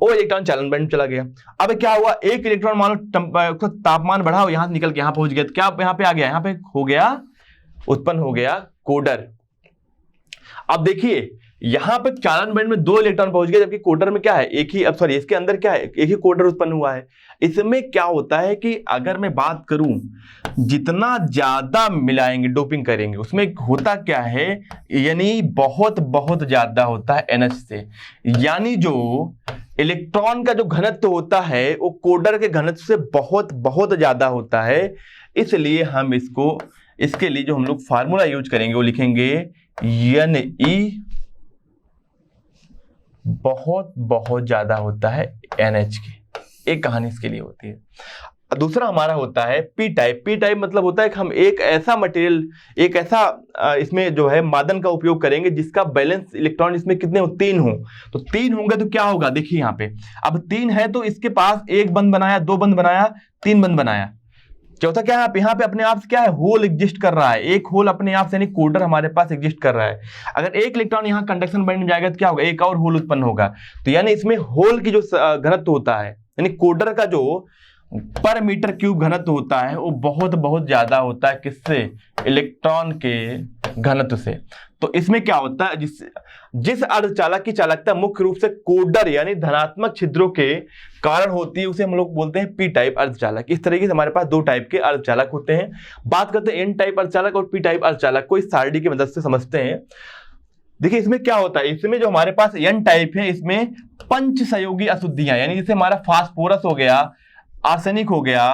वो इलेक्ट्रॉन चालन बैंड में चला गया। अब क्या हुआ, एक इलेक्ट्रॉन मान लो तापमान बढ़ा, यहां निकल के यहां पहुंच गया, तो क्या यहाँ पे आ गया, यहाँ पे हो गया, उत्पन्न हो गया कोडर। अब देखिए यहां पे चालन बैंड में 2 इलेक्ट्रॉन पहुंच गए, जबकि कोडर में क्या है, एक ही, अब सॉरी इसके अंदर क्या है, एक ही कोडर उत्पन्न हुआ है। इसमें क्या होता है कि अगर मैं बात करूं, जितना ज्यादा मिलाएंगे, डोपिंग करेंगे, उसमें होता क्या है, यानी बहुत बहुत ज्यादा होता है NH से, यानी जो इलेक्ट्रॉन का जो घनत्व होता है वो कोडर के घनत्व से बहुत बहुत ज्यादा होता है। इसलिए हम इसको, इसके लिए जो हम लोग फार्मूला यूज करेंगे वो लिखेंगे Ne बहुत बहुत ज्यादा होता है NH की, एक कहानी इसके लिए होती है। दूसरा हमारा होता है पी टाइप। पी टाइप मतलब होता है कि हम एक ऐसा मटेरियल, एक ऐसा इसमें जो है मादन का उपयोग करेंगे जिसका बैलेंस इलेक्ट्रॉन इसमें कितने हो, 3 हो। तो 3 होंगे तो क्या होगा, देखिए यहाँ पे अब 3 है तो इसके पास 1 बंध बनाया, 2 बंध बनाया, 3 बंध बनाया, चौथा क्या है, यहाँ पे अपने आप से क्या है, होल एग्जिस्ट कर रहा है, एक होल अपने आप से, यानी कोडर हमारे पास एग्जिस्ट कर रहा है। अगर एक इलेक्ट्रॉन यहाँ कंडक्शन बैंड में जाएगा तो क्या होगा, एक और होल उत्पन्न होगा। तो यानी इसमें होल की जो घनत्व होता है, यानी कोडर का जो पर मीटर क्यूब घनत्व होता है वो बहुत बहुत ज्यादा होता है, किससे, इलेक्ट्रॉन के घनत्व से। तो इसमें क्या होता है, जिस अर्धचालक की चालकता मुख्य रूप से कोडर यानी धनात्मक छिद्रों के कारण होती है, उसे हम लोग बोलते हैं पी टाइप अर्धचालक। इस तरीके से हमारे पास 2 टाइप के अर्धचालक होते हैं। बात करते हैं एन टाइप अर्धचालक और पी टाइप अर्धचालक को, इस सारणी की मदद से समझते हैं। देखिए इसमें क्या होता है, इसमें जो हमारे पास एन टाइप है, इसमें पंच सहयोगी अशुद्धियां, यानी जैसे हमारा फास्फोरस हो गया, आर्सेनिक हो गया,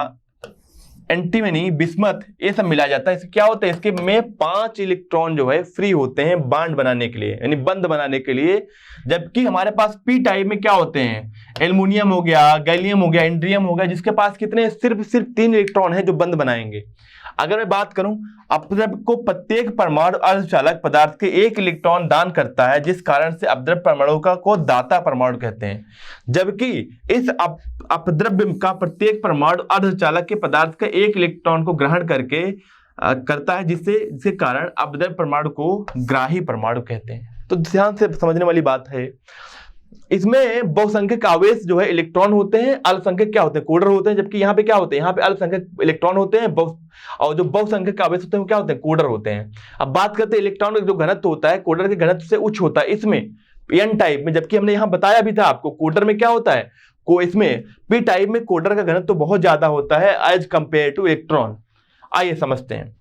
एंटीमनी, बिस्मथ, ये सब मिला जाता है। इससे क्या होता है, इसके में 5 इलेक्ट्रॉन जो है फ्री होते हैं बॉन्ड बनाने के लिए, यानी बंध बनाने के लिए। जबकि हमारे पास पी टाइप में क्या होते हैं, एल्युमिनियम हो गया, गैलियम हो गया, इंड्रियम हो गया, जिसके पास कितने, सिर्फ 3 इलेक्ट्रॉन है जो बंध बनाएंगे। अगर मैं बात करूं, अपद्रव्य को प्रत्येक परमाणु अर्धचालक पदार्थ के 1 इलेक्ट्रॉन दान करता है, जिस कारण से अपद्रव्य परमाणु को दाता परमाणु कहते हैं। जबकि इस अपद्रव्य का प्रत्येक परमाणु अर्धचालक के पदार्थ के 1 इलेक्ट्रॉन को ग्रहण करके करता है, जिसके कारण अपद्रव्य परमाणु को ग्राही परमाणु कहते हैं। तो ध्यान से समझने वाली बात है। इसमें बहुसंख्यक आवेश जो है इलेक्ट्रॉन होते हैं, अल्पसंख्यक क्या होते हैं, कोडर होते हैं। जबकि यहाँ पे क्या होते हैं, यहाँ पे अल्पसंख्यक इलेक्ट्रॉन होते हैं, और जो बहुसंख्यक आवेश होते हैं वो क्या होते हैं, कोडर होते हैं। अब बात करते हैं इलेक्ट्रॉन का जो घनत्व होता है, कोडर के घनत्व से उच्च होता है इसमें एन टाइप में। जबकि हमने यहाँ बताया भी था आपको, कोडर में क्या होता है, इसमें पी टाइप में कोडर का घनत्व बहुत ज्यादा होता है एज कंपेयर टू इलेक्ट्रॉन। आइए समझते हैं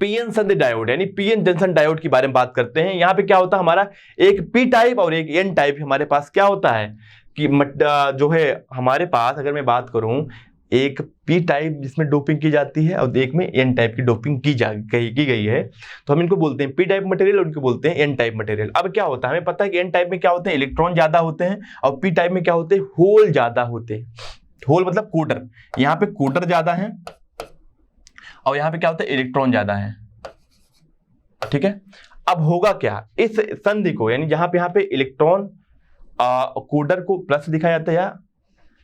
पीएन संधि डायोड, यानी पीएन जंक्शन डायोड के बारे में बात करते हैं। यहाँ पे क्या होता है, हमारा एक पी टाइप और एक एन टाइप हमारे पास क्या होता है कि जो है हमारे पास, अगर मैं बात करूं, एक पी टाइप जिसमें डोपिंग की जाती है और एक में एन टाइप की डोपिंग की गई है, तो हम इनको बोलते हैं पी टाइप मटेरियल और उनको बोलते हैं एन टाइप मटेरियल। अब क्या होता है, हमें पता है कि एन टाइप में क्या होते हैं, इलेक्ट्रॉन ज्यादा होते हैं, और पी टाइप में क्या होते हैं, होल ज्यादा होते हैं। होल मतलब कोडर, यहाँ पे कोडर ज्यादा है और यहाँ पे क्या होता है, इलेक्ट्रॉन ज्यादा है। ठीक है, अब होगा क्या, इस संधि को, यानी जहां पे यहाँ पे इलेक्ट्रॉन कोडर को प्लस दिखाया जाता है,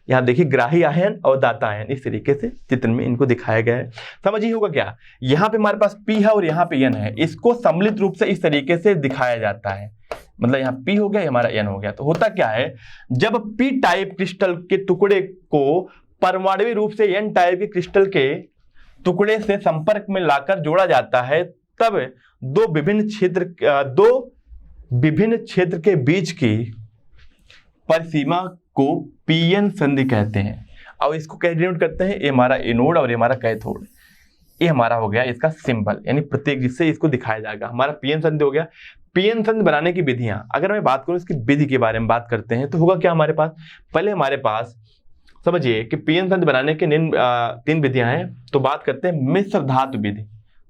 यहाँ देखिए ग्राही आयन और दाता आयन, इस तरीके से चित्र में इनको दिखाया गया है। समझिए होगा क्या, यहाँ पे हमारे पास P है और यहाँ पे N है, इसको सम्मिलित रूप से इस तरीके से दिखाया जाता है। मतलब यहाँ P हो गया, हमारा N हो गया। तो होता क्या है, जब P टाइप क्रिस्टल के टुकड़े को परमाणुविक रूप से N टाइप के क्रिस्टल के टुकड़े से संपर्क में लाकर जोड़ा जाता है, तब दो विभिन्न क्षेत्र के बीच की परिसीमा को पीएन संधि कहते हैं। अब इसको कैसे डिनोट करते हैं, ये हमारा एनोड और ये हमारा कैथोड, ये हमारा हो गया इसका सिंबल, यानी प्रत्येक जिससे इसको दिखाया जाएगा। हमारा पीएन संधि हो गया। पीएन संधि बनाने की विधियां, अगर मैं बात करूं इसकी विधि के बारे में बात करते हैं, तो होगा क्या हमारे पास, पहले हमारे पास समझिए कि पीएन संधि बनाने के 3 विधियां हैं। तो बात करते हैं मिश्र धातु विधि,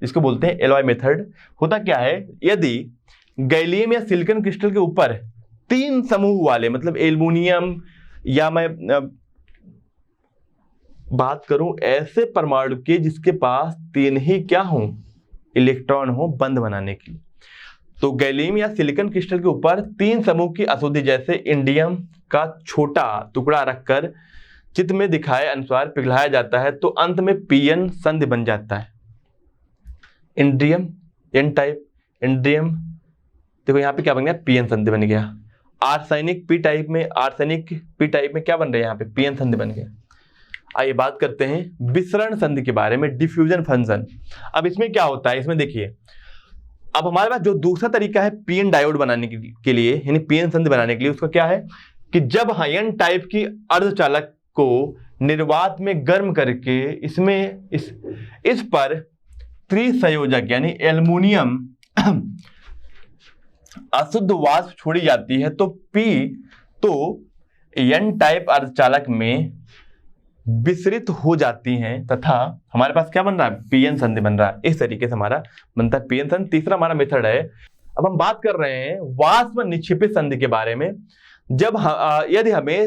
जिसको बोलते हैं एलॉय मेथड। होता क्या है, यदि गैलियम या सिलिकॉन क्रिस्टल के ऊपर 3 समूह वाले, मतलब एल्युमिनियम, या मैं बात करूं ऐसे परमाणु के जिसके पास 3 ही क्या हो, इलेक्ट्रॉन हो बंध बनाने के लिए, तो गैलियम या सिलिकॉन क्रिस्टल के ऊपर 3 समूह की अशुद्धि जैसे इंडियम का छोटा टुकड़ा रखकर चित्र में दिखाए अनुसार पिघलाया जाता है तो अंत में पीएन संधि बन जाता है। इंडियम एन टाइप, इंडियम, देखो यहाँ पे क्या बन गया, पीएन संधि बन गया। आर्सेनिक पी टाइप में क्या बन रहा है, यहाँ पे पीएन संधि बन गया। आइए बात करते हैं विसरण संधि के बारे में, डिफ्यूजन फंक्शन। अब इसमें क्या होता है, इसमें देखिए, अब हमारे पास जो दूसरा तरीका है पीएन डायोड बनाने के लिए, यानी पीएन संधि बनाने के लिए, उसका क्या है कि जब एन टाइप की अर्धचालक को निर्वात में गर्म करके इसमें इस पर त्रिसंयोजक यानी एल्युमिनियम अशुद्ध वाष्प छोड़ी जाती है तो एन टाइप अर्धचालक में विसरित हो जाती हैं तथा हमारे पास क्या बन रहा है, पीएन संधि बन रहा है। इस तरीके से हमारा बनता है पीएन संधि। तीसरा हमारा मेथड है, अब हम बात कर रहे हैं वाष्प निक्षेपित संधि के बारे में। जब यदि हमें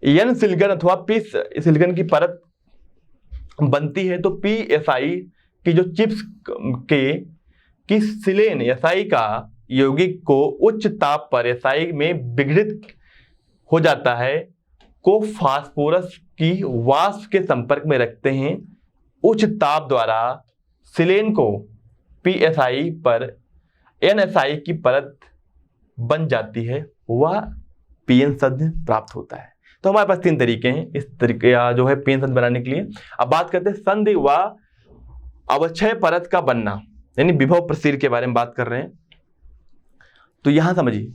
एन सिलिकॉन अथवा पी सिलिकॉन की परत बनती है तो पीएसआई की जो चिप्स की सिलेन एसआई का यौगिक को उच्च ताप पर एसआई में विघटित हो जाता है को फास्फोरस की वाष्प के संपर्क में रखते हैं। उच्च ताप द्वारा सिलेन को पीएसआई पर एनएसआई की परत बन जाती है, वह पीएन संधि प्राप्त होता है। तो हमारे पास 3 तरीके हैं इस तरीके जो है पीएन संधि बनाने के लिए। अब बात करते हैं संधि व अवक्षय परत का बनना, यानी विभव प्रसीर के बारे में बात कर रहे हैं। तो यहां समझिए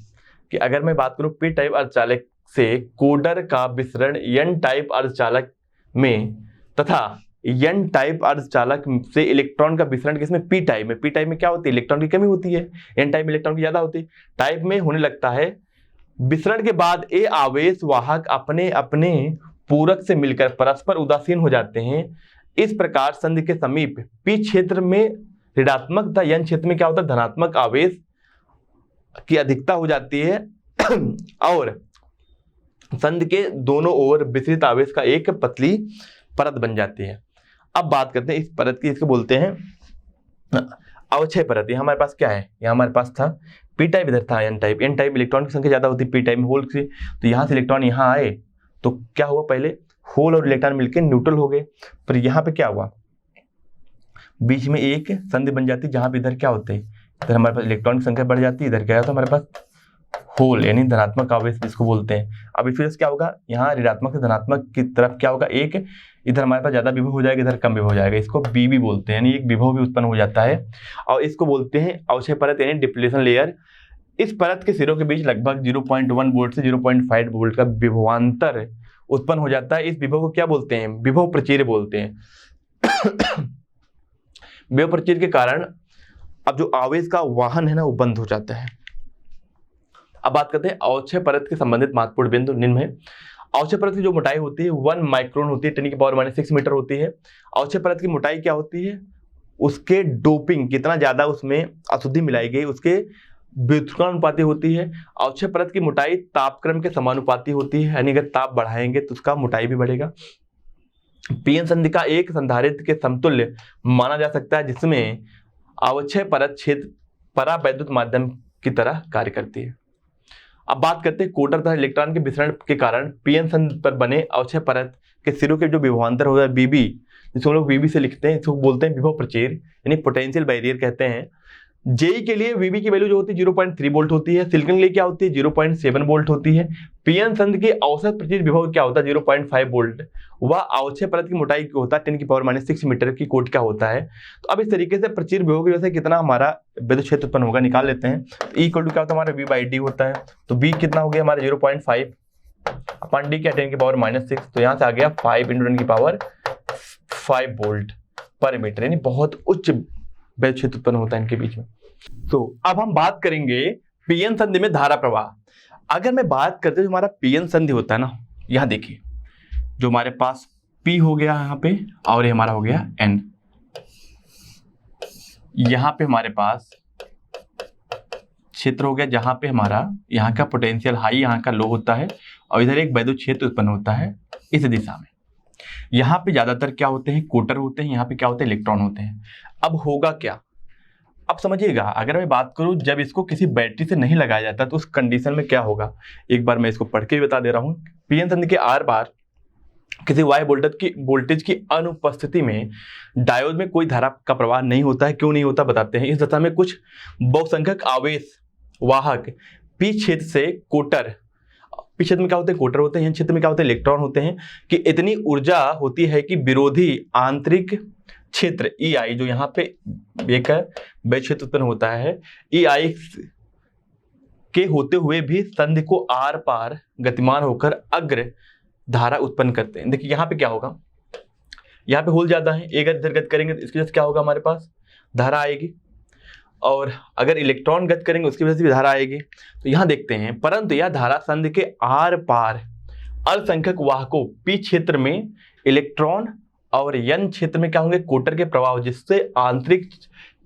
कि अगर मैं बात करूं पी टाइप अर्धचालक से कोडर का विसरण एन टाइप अर्धचालक में तथा एन टाइप अर्धचालक से इलेक्ट्रॉन का विसरण किसमें, पी टाइप में। पी टाइप में क्या होती है, इलेक्ट्रॉन की कमी होती है, एन टाइप में इलेक्ट्रॉन की ज्यादा होती है। टाइप में होने लगता है विसरण के बाद ए आवेश वाहक अपने अपने पूरक से मिलकर परस्पर उदासीन हो जाते हैं। इस प्रकार संधि के समीप पी क्षेत्र में ऋणात्मक तथा एन क्षेत्र में क्या होता है, धनात्मक आवेश की अधिकता हो जाती है और संधि के दोनों ओर विसरित आवेश का एक पतली परत बन जाती है। अब बात करते हैं इस परत की, इसको बोलते हैं अवक्षय परत। यहाँ हमारे पास क्या है, यहाँ हमारे पास था पी टाइप, इधर था N type. N type electron की संख्या ज्यादा होती है पी टाइप में होल से, तो यहाँ से इलेक्ट्रॉन यहाँ आए तो क्या हुआ, पहले होल और इलेक्ट्रॉन मिलकर न्यूट्रल हो गए। पर यहाँ पे क्या हुआ, बीच में एक संधि बन जाती है जहां पे इधर क्या होते हैं, इधर हमारे पास इलेक्ट्रॉन की संख्या बढ़ जाती है, इधर क्या होता है हमारे पास होल यानी धनात्मक आवेश जिसको बोलते हैं। अब इस वजह से क्या होगा, यहाँ ऋणात्मक से धनात्मक की तरफ क्या होगा, एक इधर हमारे पास ज्यादा विभव हो जाएगा, इधर कम विभव हो जाएगा, इसको बीबी बोलते हैं, यानी एक विभव भी उत्पन्न हो जाता है। और इसको बोलते हैं अवक्षय परत यानी डिप्लेशन लेयर। इस परत के सिरों के बीच लगभग 0.1 वोल्ट से 0.5 वोल्ट का विभवांतर उत्पन्न हो जाता है। इस विभव को क्या बोलते हैं, विभव प्रचीर बोलते हैं। विभव प्रचीर के कारण अब जो आवेश का वाहन है ना वो बंद हो जाता है। अब बात करते हैं अवक्षय परत के संबंधित महत्वपूर्ण बिंदु निम्न है। अवक्षय परत की जो मोटाई होती है 1 माइक्रोन होती है, 10⁻⁶ मीटर होती है। अवक्षय परत की मोटाई क्या होती है, उसके डोपिंग कितना ज्यादा उसमें अशुद्धि मिलाई गई उसके व्युत्क्रमानुपाती होती है। अवक्षय परत की मोटाई तापक्रम के समानुपाती होती है, यानी अगर ताप बढ़ाएंगे तो उसका मोटाई भी बढ़ेगा। पीएन संधि का एक संधारित्र के समतुल्य माना जा सकता है जिसमें अवक्षय परत क्षेत्र परावैद्युत माध्यम की तरह कार्य करती है। अब बात करते हैं कोडर तथा इलेक्ट्रॉन के विसरण के कारण पीएन संधि पर बने अवक्षय परत के सिरों के जो विभवांतर होता है बीबी, जिसको हम लोग बीबी से लिखते हैं, इसको बोलते हैं विभव प्रचीर यानी पोटेंशियल बैरियर कहते हैं। जेई के लिए वीबी की वैल्यू जो होती है 0.3 वोल्ट होती है, सिलिकॉन के लिए क्या होती है 0.7 वोल्ट होती है। पीएन संधि के औसत प्रचीर विभव क्या होता है 0.5 वोल्ट। वह अवक्षय परत की मोटाई क्या होता है 10⁻⁶ मीटर की कोट का होता है। तो अब इस तरीके से प्रचीर विभव की वजह से कितना हमारा विद्युत क्षेत्र उत्पन्न होगा निकाल लेते हैं। ई इक्वल टू क्या होता है हमारा V/D होता है, तो V कितना हो गया हमारा 0.5 अपन D क्या 10⁻⁶, तो यहाँ से आ गया 5 × 10⁵ वोल्ट पर मीटर, यानी बहुत उच्च विद्युत क्षेत्र उत्पन्न होता है इनके बीच में। तो अब हम बात करेंगे पीएन संधि में धारा प्रवाह। अगर मैं बात करते हमारा पीएन संधि होता है ना, यहां देखिए जो हमारे पास P हो गया यहाँ पे और ये हमारा हो गया N। यहाँ पे हमारे पास क्षेत्र हो गया जहां पे हमारा यहाँ का पोटेंशियल हाई यहाँ का लो होता है और इधर एक वैद्युत क्षेत्र उत्पन्न होता है इस दिशा में। यहाँ पे ज्यादातर क्या होते हैं कोटर होते हैं, यहाँ पे क्या होते हैं इलेक्ट्रॉन होते हैं। अब होगा क्या, अब समझिएगा, अगर मैं बात करूं जब इसको किसी बैटरी से नहीं लगाया जाता तो उस कंडीशन में क्या होगा, एक बार मैं इसको पढ़ के भी बता दे रहा हूं। पीएन संधि के आर पार किसी वाह्य वोल्टेज की अनुपस्थिति में डायोड में कोई धारा का प्रवाह नहीं होता है। क्यों नहीं होता बताते हैं। इस दशा में कुछ बहुसंख्यक आवेश वाहक पी क्षेत्र से कोटर, पी क्षेत्र में क्या होते हैं, कोटर होते हैं, एन क्षेत्र में क्या होते हैं, इलेक्ट्रॉन होते हैं, कि इतनी ऊर्जा होती है कि विरोधी आंतरिक क्षेत्र ई आई, जो यहाँ पे एक वैध क्षेत्र उत्पन्न होता है, ई आई के होते हुए भी संधि को आर पार गतिमान होकर अग्र धारा उत्पन्न करते हैं। देखिए यहाँ पे क्या होगा, यहाँ पे होल ज्यादा है, एक इधर गति करेंगे तो इसकी वजह से क्या होगा, हमारे पास धारा आएगी, और अगर इलेक्ट्रॉन गति करेंगे उसकी वजह से भी धारा आएगी। तो यहाँ देखते हैं, परंतु यह धारा संधि के आर पार अल्पसंख्यक वाहकों पी क्षेत्र में इलेक्ट्रॉन और एन क्षेत्र में क्या होंगे, कोटर के प्रभाव, जिससे आंतरिक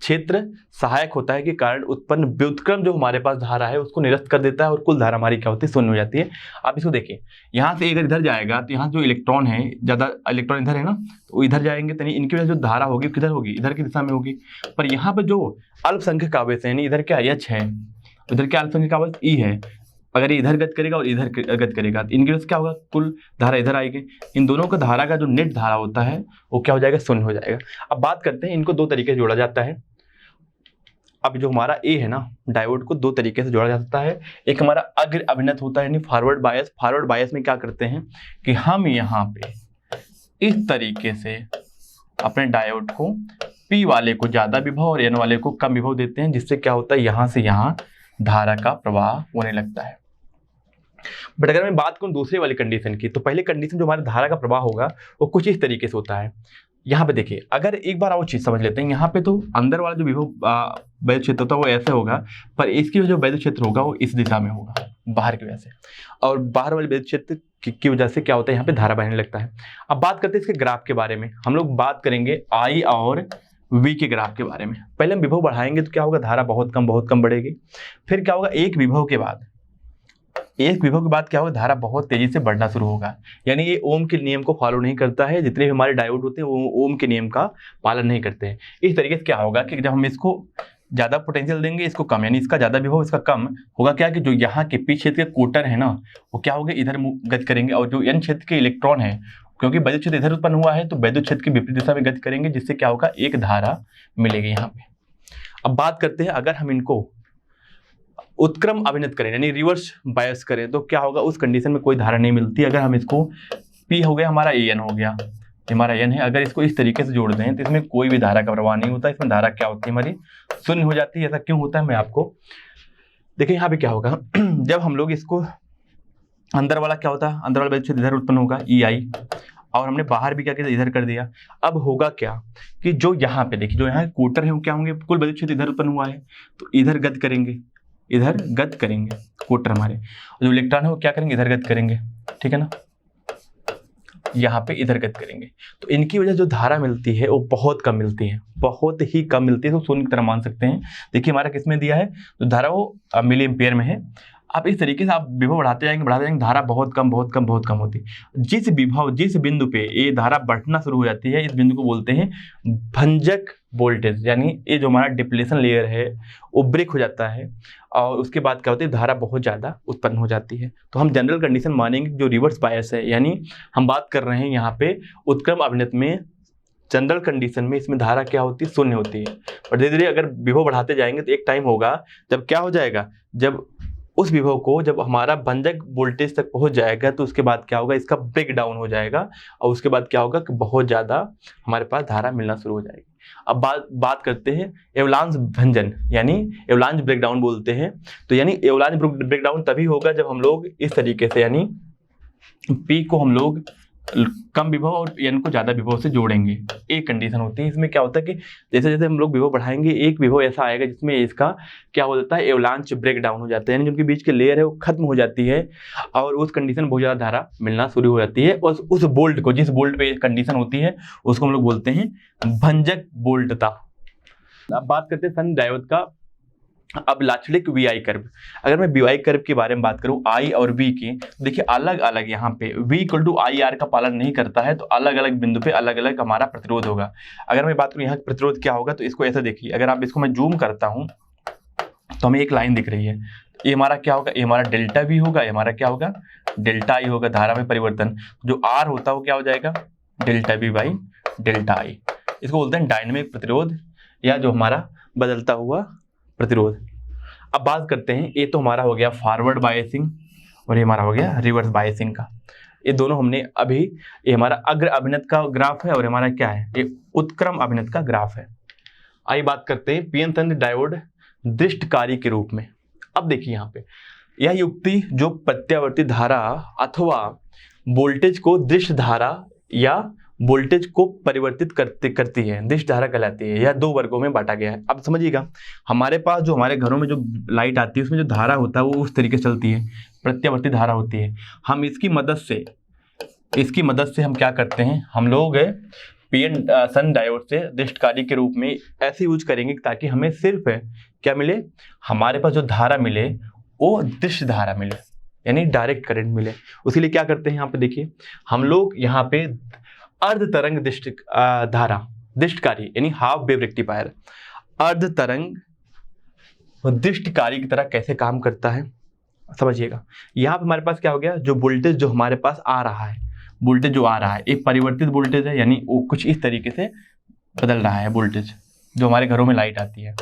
क्षेत्र सहायक होता है के कारण उत्पन्न व्युत्क्रम जो हमारे पास धारा है उसको निरस्त कर देता है और कुल धारा हमारी क्या होती है, शून्य हो जाती है। आप इसको देखिए, यहाँ से अगर इधर जाएगा तो यहाँ जो इलेक्ट्रॉन है, ज्यादा इलेक्ट्रॉन इधर है ना, तो इधर जाएंगे तो इनकी वजह से जो धारा होगी किधर होगी, इधर की दिशा में होगी। पर यहाँ पे जो अल्पसंख्यक आवेश है, यानी इधर क्या एच है, इधर क्या अल्पसंख्यक आवेश ई है, अगर ये इधर गति करेगा और इधर गति करेगा तो इनकी वजह से क्या होगा, कुल धारा इधर आएगी। इन दोनों का धारा का जो नेट धारा होता है वो क्या हो जाएगा, शून्य हो जाएगा। अब बात करते हैं, इनको दो तरीके से जोड़ा जाता है। अब जो हमारा ए है ना, डायोड को दो तरीके से जोड़ा जा सकता है। एक हमारा अग्र अभिनत होता है, यानी फॉरवर्ड बायस। फॉरवर्ड बायस में क्या करते हैं कि हम यहाँ पे इस तरीके से अपने डायोड को पी वाले को ज्यादा विभव और एन वाले को कम विभव देते हैं, जिससे क्या होता है, यहाँ से यहाँ धारा का प्रवाह होने लगता है। बट अगर मैं बात करूं दूसरे वाली कंडीशन की, तो पहले कंडीशन जो हमारे धारा का प्रवाह होगा वो कुछ इस तरीके से होता है। यहाँ पे देखिए, अगर एक बार और चीज समझ लेते हैं, यहाँ पे तो अंदर वाला जो विभव वैध क्षेत्र होता है वो ऐसे होगा, पर इसकी जो वैध क्षेत्र होगा वो इस दिशा में होगा, बाहर की वजह से, और बाहर वाले वैध क्षेत्र की वजह से क्या होता है, यहाँ पे धारा बहने लगता है। अब बात करते हैं इसके ग्राफ के बारे में। हम लोग बात करेंगे आई और वी के ग्राफ के बारे में। पहले हम विभव बढ़ाएंगे तो क्या होगा, धारा बहुत कम बढ़ेगी। फिर क्या होगा, एक विभव के बाद क्या होगा, धारा बहुत तेजी से बढ़ना शुरू होगा। यानी ये ओम के नियम को फॉलो नहीं करता है। जितने भी हमारे डायोड होते हैं वो ओम के नियम का पालन नहीं करते हैं। इस तरीके से क्या होगा कि जब हम इसको ज्यादा पोटेंशियल देंगे, इसको कम, यानी इसका ज्यादा विभव इसका कम, होगा क्या कि जो यहाँ के पी क्षेत्र के कोटर है ना, वो क्या होगा, इधर गति करेंगे, और जो एन क्षेत्र के इलेक्ट्रॉन है, क्योंकि वैद्युत क्षेत्र इधर उत्पन्न हुआ है तो वैद्युत क्षेत्र की विपरीत दिशा में गति करेंगे, जिससे क्या होगा, एक धारा मिलेगी यहाँ पे। अब बात करते हैं, अगर हम इनको उत्क्रम अभिनत करें, यानी रिवर्स बायस करें, तो क्या होगा, उस कंडीशन में कोई धारा नहीं मिलती। अगर हम इसको पी हो गया, हमारा एन हो गया, हमारा एन है, अगर इसको इस तरीके से जोड़ दें तो इसमें कोई भी धारा का प्रवाह नहीं होता। इसमें धारा क्या होती है, हमारी शून्य हो जाती है। ऐसा क्यों होता है, मैं आपको देखिए यहाँ पे क्या होगा, जब हम लोग इसको अंदर वाला क्या होता है, अंदर वाला वैद्युत क्षेत्र इधर उत्पन्न होगा ई आई, और हमने बाहर भी क्या किया, इधर कर दिया। अब होगा क्या कि जो यहाँ पे देखिए, जो यहाँ कोटर है वो क्या होंगे, कुल वैद्युत क्षेत्र इधर उत्पन्न हुआ है तो इधर गति करेंगे, इधर गति करेंगे कोटर हमारे, जो इलेक्ट्रॉन है वो क्या करेंगे, इधर गति करेंगे, ठीक है ना, यहाँ पे इधर गति करेंगे। तो इनकी वजह जो धारा मिलती है वो बहुत कम मिलती है, बहुत ही कम मिलती है। तो शून्य की तरह मान सकते हैं। देखिए हमारा किसमें दिया है, तो धारा वो मिली एम्पियर में है। आप इस तरीके से आप विभव बढ़ाते जाएंगे, धारा बहुत कम होती है। जिस बिंदु पे ये धारा बढ़ना शुरू हो जाती है, इस बिंदु को बोलते हैं भंजक वोल्टेज, यानी ये जो हमारा डिप्लेशन लेयर है वो ब्रेक हो जाता है, और उसके बाद क्या होती है, धारा बहुत ज़्यादा उत्पन्न हो जाती है। तो हम जनरल कंडीशन मानेंगे जो रिवर्स बायस है, यानी हम बात कर रहे हैं यहाँ पे उत्क्रम अभिनत में, जनरल कंडीशन में इसमें धारा क्या होती है, शून्य होती है। और धीरे धीरे अगर विभव बढ़ाते जाएंगे तो एक टाइम होगा जब क्या हो जाएगा, जब उस विभव को जब हमारा भंजक वोल्टेज तक पहुंच जाएगा तो उसके बाद क्या होगा, इसका ब्रेक डाउन हो जाएगा, और उसके बाद क्या होगा कि बहुत ज़्यादा हमारे पास धारा मिलना शुरू हो जाएगी। अब बात करते हैं एवलांच भंजन, यानी एवलांच ब्रेकडाउन बोलते हैं। तो यानी एवलांच ब्रेकडाउन तभी होगा जब हम लोग इस तरीके से, यानी पी को हम लोग कम विभव और एन को ज्यादा विभव से जोड़ेंगे, एक कंडीशन होती है। इसमें क्या होता है कि जैसे जैसे हम लोग विभव बढ़ाएंगे, एक विभव ऐसा आएगा जिसमें इसका क्या हो जाता है, एवलांच ब्रेक डाउन हो जाता है, यानी जिनके बीच की लेयर है वो खत्म हो जाती है, और उस कंडीशन बहुत ज्यादा धारा मिलना शुरू हो जाती है। और उस बोल्ट को, जिस बोल्ट पे कंडीशन होती है, उसको हम लोग बोलते हैं भंजक बोल्टता। अब बात करते हैं सन डायोड का अब लाक्षणिक वी आई कर्व, अगर मैं वी आई कर्व के बारे में बात करूं आई और वी की, देखिए अलग अलग यहाँ पे V equal to I R का पालन नहीं करता है, तो अलग अलग बिंदु पे अलग अलग हमारा प्रतिरोध होगा। अगर मैं बात करूं यहाँ प्रतिरोध क्या होगा, तो इसको ऐसे देखिए, अगर आप इसको मैं जूम करता हूं तो हमें एक लाइन दिख रही है, ये हमारा क्या होगा, ये हमारा डेल्टा वी होगा, ये हमारा क्या होगा, डेल्टा आई होगा, धारा में परिवर्तन। जो आर होता है वो क्या हो जाएगा, डेल्टा वी बाई डेल्टा आई। इसको बोलते हैं डायनेमिक प्रतिरोध या जो हमारा बदलता हुआ प्रतिरोध। अब बात करते हैं, ये तो हमारा हो गया फॉरवर्ड बायसिंग और ये हमारा हो गया रिवर्स बायसिंग का। ये दोनों हमने अभी, ये हमारा अग्र अभिनत का ग्राफ है और हमारा क्या है, ये उत्क्रम अभिनत का ग्राफ है। आइए बात करते हैं पीएन संधि डायोड दृष्टकारी के रूप में। अब देखिए यहाँ पे यह युक्ति जो प्रत्यावर्ती धारा अथवा वोल्टेज को दृष्ट धारा या वोल्टेज को परिवर्तित करती है, दृष्ट धारा कहलाती है। यह दो वर्गों में बांटा गया है। अब समझिएगा, हमारे पास जो हमारे घरों में जो लाइट आती है उसमें जो धारा होता है वो उस तरीके से चलती है, प्रत्यावर्ती धारा होती है। हम इसकी मदद से हम क्या करते हैं, हम लोग पीएन संधि डायोड से दृष्टकारी के रूप में ऐसे यूज करेंगे ताकि हमें सिर्फ क्या मिले, हमारे पास जो धारा मिले वो दृश्य धारा मिले, यानी डायरेक्ट करंट मिले। उसी लिए क्या करते हैं, यहाँ पे देखिए हम लोग यहाँ पे अर्ध तरंग धारा दृष्टकारी यानी हाफ वेव रेक्टिफायर अर्ध तरंग दृष्टकारी की तरह कैसे काम करता है समझिएगा। यहाँ पे हमारे पास क्या हो गया, जो वोल्टेज जो हमारे पास आ रहा है, वोल्टेज जो आ रहा है एक परिवर्तित वोल्टेज है, यानी वो कुछ इस तरीके से बदल रहा है वोल्टेज जो हमारे घरों में लाइट आती है।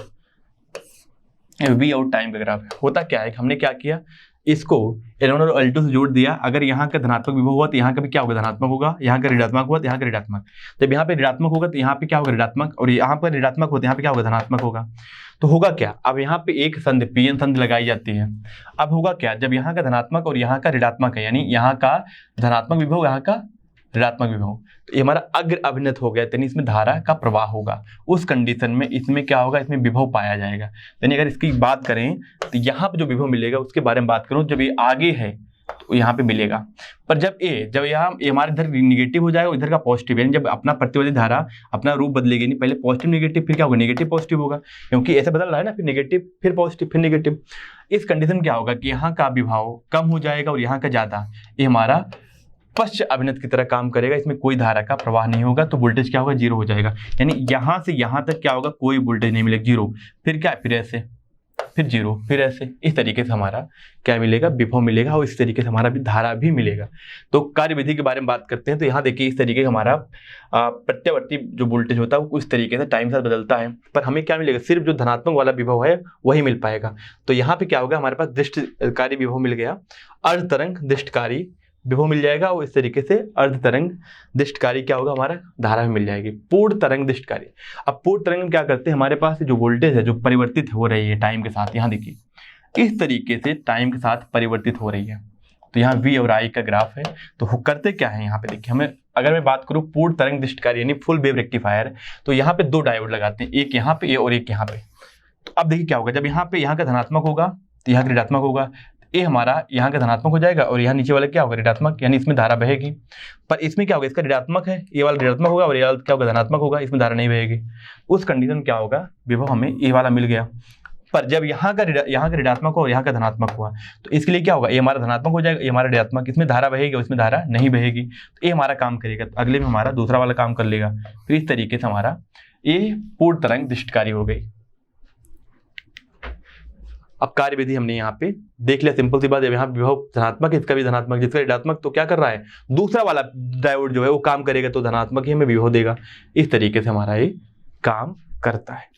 वी आउट टाइम का ग्राफ है। होता क्या है, हमने क्या किया, इसको L1 और L2 से जोड़ दिया। अगर यहाँ का धनात्मक विभव हुआ तो यहाँ का भी क्या होगा, धनात्मक होगा। यहाँ का ऋणात्मक हुआ तो यहाँ का ऋणात्मक। जब यहाँ पे ऋणात्मक होगा तो यहाँ पे क्या होगा, ऋणात्मक। और यहाँ पर ऋणात्मक होता है, यहाँ पे क्या होगा, धनात्मक होगा। तो होगा क्या, अब यहाँ पे एक संधि पीएन संधि लगाई जाती है। अब होगा क्या, जब यहाँ का धनात्मक और यहाँ का ऋणात्मक है, यानी यहाँ का धनात्मक विभव यहाँ का ऋणात्मक विभव, तो ये हमारा अग्र अभिनत हो गया, यानी इसमें धारा का प्रवाह होगा। उस कंडीशन में इसमें क्या होगा, इसमें विभव पाया जाएगा। यानी अगर इसकी बात करें तो यहाँ पे जो विभव मिलेगा उसके बारे में बात करूँ, जब ये आगे है तो यहाँ पे मिलेगा। पर जब यहाँ हमारे इधर निगेटिव हो जाएगा, इधर का पॉजिटिव, यानी जब अपना प्रतिवर्ती धारा अपना रूप बदलेगी, नहीं पहले पॉजिटिव निगेटिव फिर क्या होगा, निगेटिव पॉजिटिव होगा, क्योंकि ऐसे बदल रहा है ना, फिर निगेटिव फिर पॉजिटिव फिर निगेटिव। इस कंडीशन में क्या होगा कि यहाँ का विभव कम हो जाएगा और यहाँ का ज्यादा, ये हमारा पश्च अभिनत की तरह काम करेगा। इसमें कोई धारा का प्रवाह नहीं होगा, तो वोल्टेज क्या होगा, जीरो हो जाएगा। यानी यहाँ से यहाँ तक क्या होगा, कोई वोल्टेज नहीं मिलेगा, जीरो। फिर क्या, फिर ऐसे, फिर जीरो, फिर ऐसे, इस तरीके से हमारा क्या मिलेगा, विभव मिलेगा और इस तरीके से हमारा भी धारा भी मिलेगा। तो कार्यविधि के बारे में बात करते हैं तो यहाँ देखिए इस तरीके का हमारा प्रत्यावर्ती जो वोल्टेज होता है वो उस तरीके से टाइम के साथ बदलता है। पर हमें क्या मिलेगा, सिर्फ जो धनात्मक वाला विभव है वही मिल पाएगा। तो यहाँ पे क्या होगा, हमारे पास दृष्टकारी विभव मिल गया, अर्ध तरंग दृष्टकारी विभव मिल जाएगा और इस तरीके से अर्ध तरंग दृष्टकारी क्या होगा, हमारा धारा भी मिल जाएगी। पूर्ण तरंग दृष्टकारी, अब पूर्ण तरंग में क्या करते हैं, हमारे पास जो वोल्टेज है जो परिवर्तित हो रही है टाइम के साथ, यहाँ देखिए इस तरीके से टाइम के साथ परिवर्तित हो रही है। तो यहाँ V और I का ग्राफ है। तो करते क्या है, यहाँ पे देखिए हमें, अगर मैं बात करूँ पूर्ण तरंग दृष्टकारी यानी फुल वेव रेक्टिफायर, तो यहाँ पे दो डायोड लगाते हैं, एक यहाँ पे और एक यहाँ पे। तो अब देखिए क्या होगा, जब यहाँ पे यहाँ का धनात्मक होगा तो यहाँ का ऋणात्मक होगा, ये हमारा यहाँ का धनात्मक हो जाएगा और यहाँ नीचे वाला क्या होगा, ऋणात्मक, यानी इसमें धारा बहेगी। पर इसमें क्या होगा, इसका ऋणात्मक है, ये वाला ऋणात्मक होगा और ये वाला क्या होगा, धनात्मक होगा, इसमें धारा नहीं बहेगी। उस कंडीशन में क्या होगा, विभव हमें ये वाला मिल गया। पर जब यहाँ का ऋणात्मक हो और यहाँ का धनात्मक हुआ तो इसके लिए क्या होगा, ये हमारा धनात्मक हो जाएगा, ये हमारा ऋणात्मक, इसमें धारा बहेगी और इसमें धारा नहीं बहेगी। तो ये हमारा काम करेगा, तो अगले में हमारा दूसरा वाला काम कर लेगा। फिर इस तरीके से हमारा ये पूर्ण तरंग दृष्टकारी हो गई। अब कार्यविधि हमने यहाँ पे देख लिया, सिंपल सी बात है। यहाँ विभव धनात्मक है, इसका भी धनात्मक, जिसका ऋणात्मक, तो क्या कर रहा है, दूसरा वाला डायोड जो है वो काम करेगा तो धनात्मक ही हमें विभव देगा। इस तरीके से हमारा ये काम करता है।